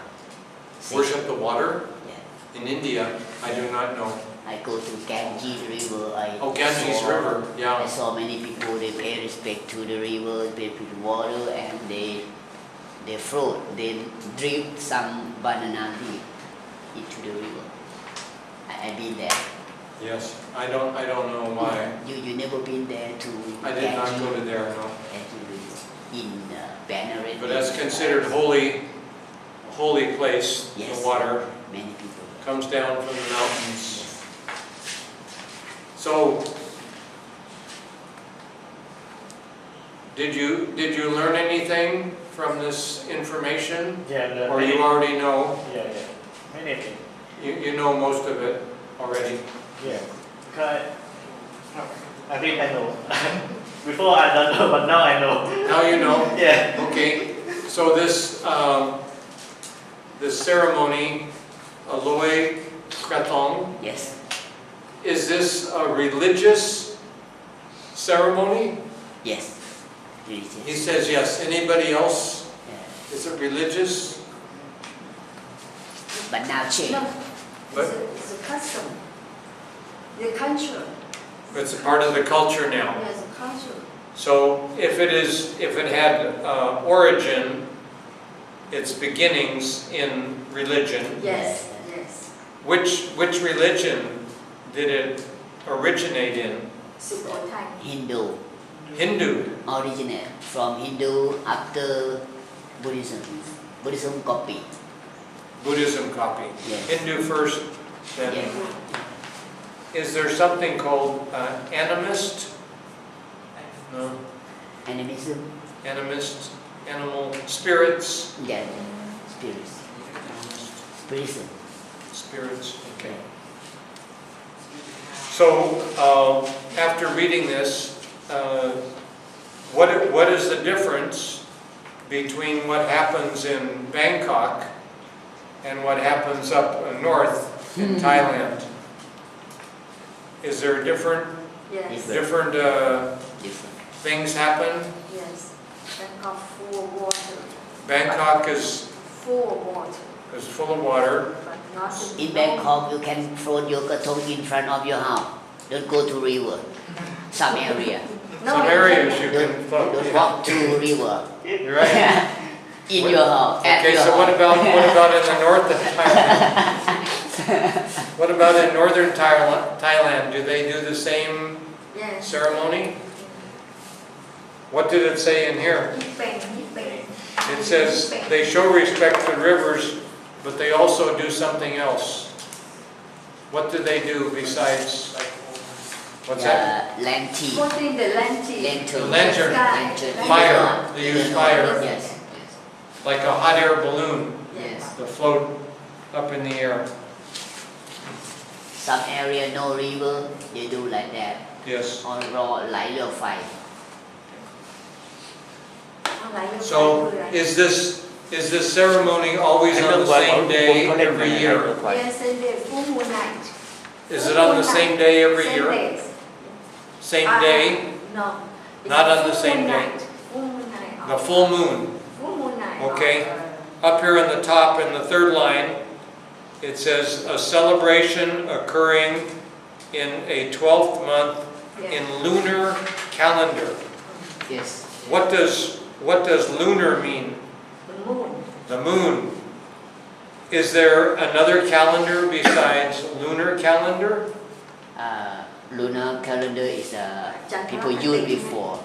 Worship the water Yeah. in India? I do not know. I go to Ganges River. Ganges River, I yeah. saw many people. They pay respect to the river, pay to the water, and they float. They drip some banana leaf into the river. I've been there. Yes, I don't know why. You never been there to I did not go to there, no. Ganges River in Banner. But that's considered holy place. Yes. The water Many people. comes down from the mountains. So, did you learn anything from this information, Yeah. or you already know? Yeah. Many things. You know most of it already. Yeah. Because I think I know. Before I don't know, but now I know. Now you know. Yeah. Okay. So this ceremony, Aloy Kratong, Yes. is this a religious ceremony? Yes. Religious. He says yes. Anybody else? Yeah. Is it religious? But now change. No, But it's a custom. The culture. it's a part of the culture now. Yes, a culture. So if it had origin, its beginnings in religion, Yes, yes. which religion did it originate in? Sukhothai. Hindu. Hindu. Originate from Hindu after Buddhism. Buddhism copy. Buddhism copy. Yes. Hindu first, then. Yeah. Is there something called animist? No. Animism. Animist, animal spirits. Yeah. Spirits. Spiritism. Spirits, okay. So, after reading this, what is the difference between what happens in Bangkok and what happens up north in Thailand? Is there different Yes, Different. different things happen? yes. Bangkok full of water. Bangkok is Full of water. full of water. But not In Bangkok, you can float your katong in front of your house. Don't go to river. Some area. Some areas you can float. Don't Yeah. walk to river. You're right. In your house. At Okay, your so what house. about in the north of Thailand? What about in northern Thailand? Do they do the same Yes. ceremony? What did it say in here? It says they show respect to rivers, but they also do something else. What do they do besides? What's that? Lantern. Putting the lantern. Lantern. Lantern. Lantern. Fire. They use fire. Yes. Like a hot air balloon Yes. to float up in the air. Some area no river, they do like that. Yes. Or raw ไหลเรือไฟ So is this ceremony always on the same day every year? Yes, and the full moon night. Is it on the same day every Same year? days. Same day? No. It's Not a on the full same moon day. night. Full moon night. The full moon. Full moon night. Okay. Up here in the top in the third line, it says a celebration occurring in a 12th month in lunar calendar. Yes. What does lunar mean? The moon. The moon. Is there another calendar besides lunar calendar? Lunar calendar is people use before.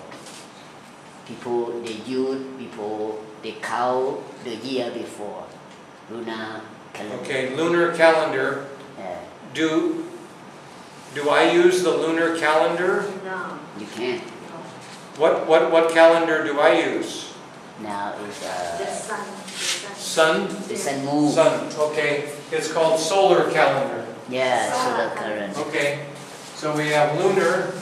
People they use before they count the year before. Lunar calendar. Okay, lunar calendar. Do I use the lunar calendar? No. You can. What calendar do I use? Now is The sun. Sun? the sun moon. Sun, okay. It's called solar calendar. Yeah, solar current. Okay, so we have lunar,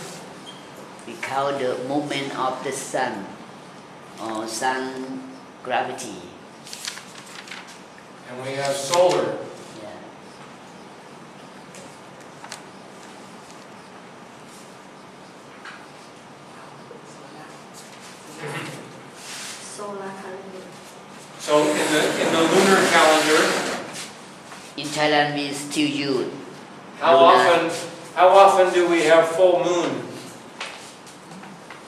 We count the movement of the sun or sun gravity. and we have solar. Yeah. solar calendar. So in the lunar calendar, In Thailand, we still use how lunar. often do we have full moon?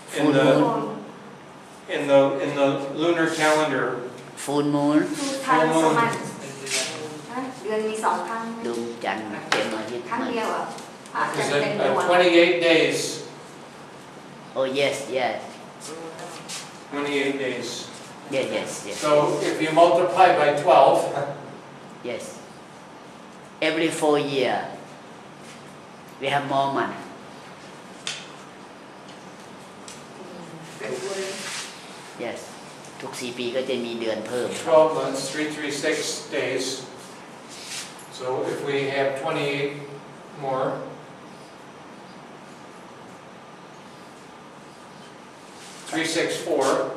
Full moon. In the lunar calendar, Full moon. 2 times a month ฮะเดือนมี2 ครั้ง ดวงจันทร์เต็มอาทิตย์ ครั้ง มัน เดียวเหรออาจจะ is เต็ม it ดวง 28 days? Oh yes, yes, 28 days. yes, yes, yes, So if you multiply by 12, yes. Every 4 years, we have more month. Yes. ทุก4 ปีก็จะมีเดือนเพิ่ม 12 months, 336 days. So if we have 28 more, (364)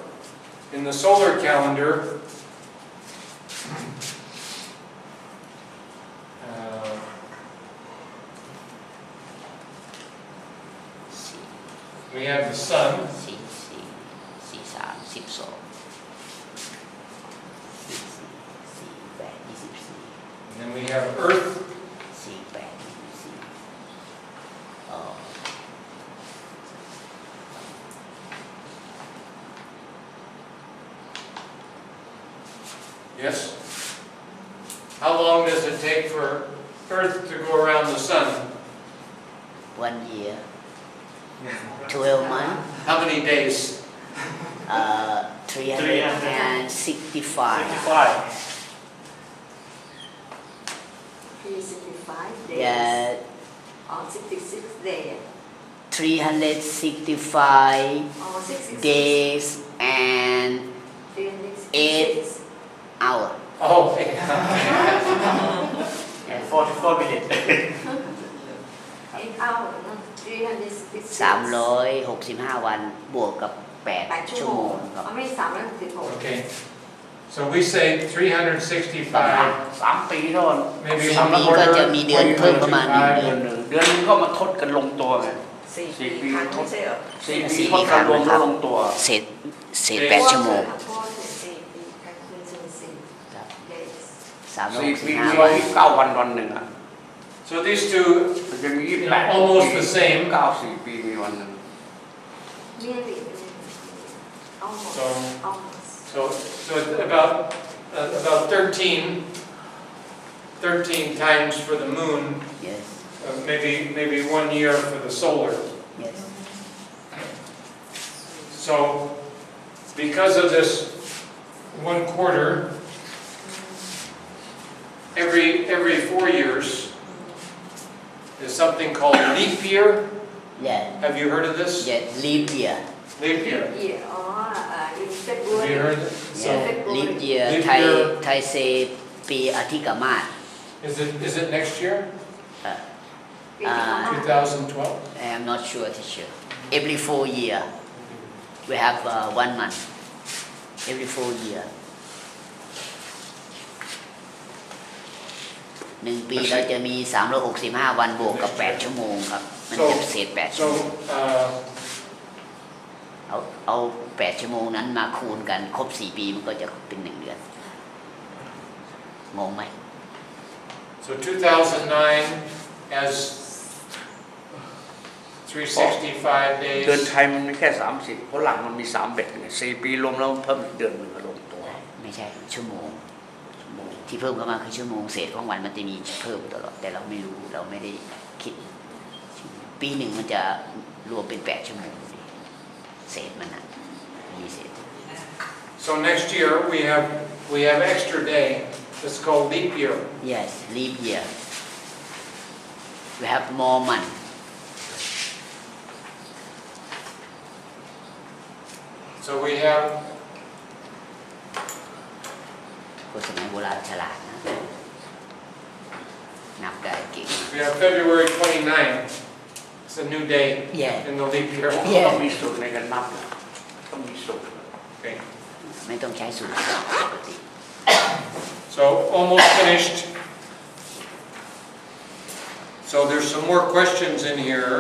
in the solar calendar, we have the sun, and then we have Earth, อ๋อ yes? How long does it take for Earth to go around the sun? 1 year 12 months How many days? 365 55. 365 days yeah or 66 days 365 or 66 days and 366 hours Oh, And 44 minutes. 8 hours เนอะ366 365 วันบวกกับ 8 ชั่ ชั่ ว ว โม โม ง งครับ เอาไม่366 okay. So we say 365, 3 ปีเท่านั้น maybe 4 ปีก็จะมีเดือนเพิ่มประมาณ1 เดือน เดือนนึงก็มาทดกันลงตัวไง 4 4 ปี ปี ครั้ง ท ไม่ ด ใช่เหรอ 4 ปีทดกันรวมแล้วลงตัว เศษ8 ชั่วโมง 4 ปีกลางคืน44 ครับ days 4 ปี 365 ร้ วั อน ย9 วันวันหนึ่งอ่ะ So these two, มันจะมี almost 28 the same. 4 ปีมีวันหนึ่ง nearly almost So- almost so it's about 13 times for the moon, yes maybe 1 year for the solar. yes So because of this 1 quarter, every 4 years is something called leap year. yeah Have you heard of this? yes leap year Leap year. year อ๋อin Have February you heard it? So yeah leap year Leap ไทย year ไทยเซปีอธิกมาศ is it next year? ปีที่ผ่านมา 2012? I'm not sure teacher every 4 year we have 1 month every 4 year 1 ปีเราจะมี 365 วันบวกกับ 8 ชั่วโมงครับ มันจะเศษ 8 ชั่วโมง เอา 8 ชั่วโมงนั้นมาคูณกันครบ 4 ปีมันก็จะเป็น 1 เดือน งงไหม So 2009 has 365 เดือน days. ไทยมันมีแค่ 30เพราะหลังมันมี3เบ็ดไง4 ปีรวมแล้วเพิ่มอีกเดือนหนึงก็ลงตัว ไม่ใช่ชั่วโมง ที่เพิ่มเข้ามาคือชั่วโมงเศษของวันมันจะมีเพิ่มตลอด แต่เราไม่รู้เราไม่ได้คิด ปีหนึ่งมันจะรวมเป็น 8 ชั่วโมง เศษมันนะมีเศษ So next year we have extra day. It's called leap year. yes leap year we have more month So we have คนสมัยโบราณฉลาดนะ นับได้เก่ง We have February 29th. It's a new day Yeah. in the leap year. ต้องมีสูตรในการนับนะต้องมีสูตร Okay. ไม่ต้องใช้สูตรปกติ So almost finished. So there's some more questions in here.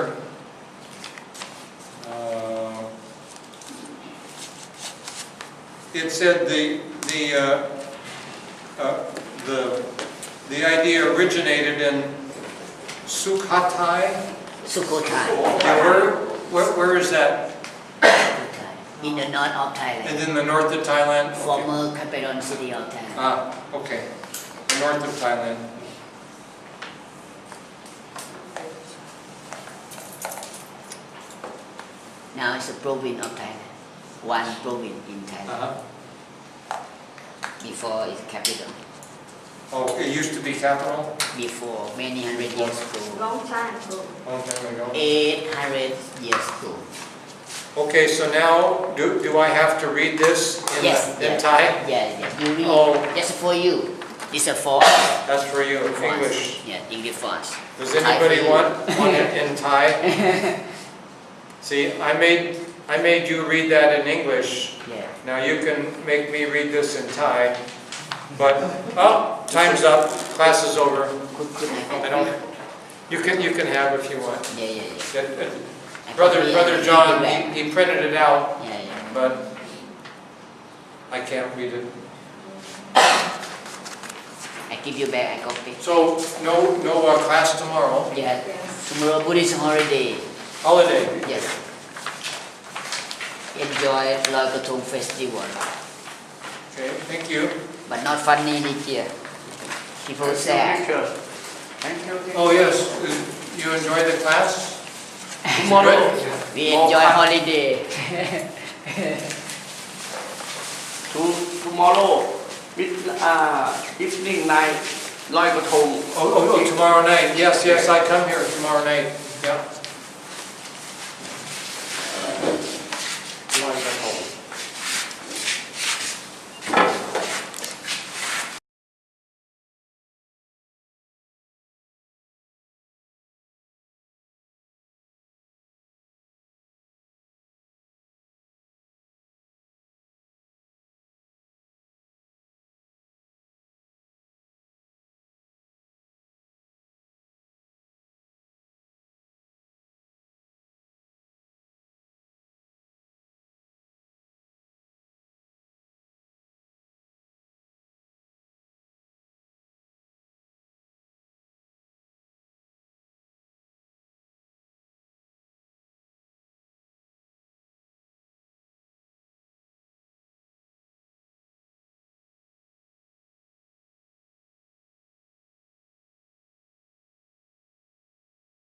It said the idea originated in Sukhothai. สุโขทัย Where is that? in the north of Thailand And in the north of Thailand? Okay. former capital city of Thailand Okay. The north of Thailand. now it's a province of Thailand one province in Thailand before it's capital Oh, it used to be capital before many hundred years ago long time ago. long time ago. 800 years ago Okay, so now do I have to read this in Thai? yeah you read Oh. just for you this is for us That's for you, for us. English. Yeah English for us Does Thai anybody for you. want it in Thai? See, I made you read that in English. yeah Now you can make me read this in Thai. But time's up. Class is over. I don't. You can have if you want. yeah Brother John, he printed it out, yeah but I can't read it. I give you back I copy So no class tomorrow. yeah tomorrow Buddhist holiday Holiday. yes enjoy Loi Krathong festival Okay, thank you. but not funny this year people sad Thank you. Oh yes, you enjoy the class? Tomorrow. we enjoy holiday Tomorrow with evening night ลอยกระทง Oh, tomorrow night. Yes, I come here tomorrow night. Yeah.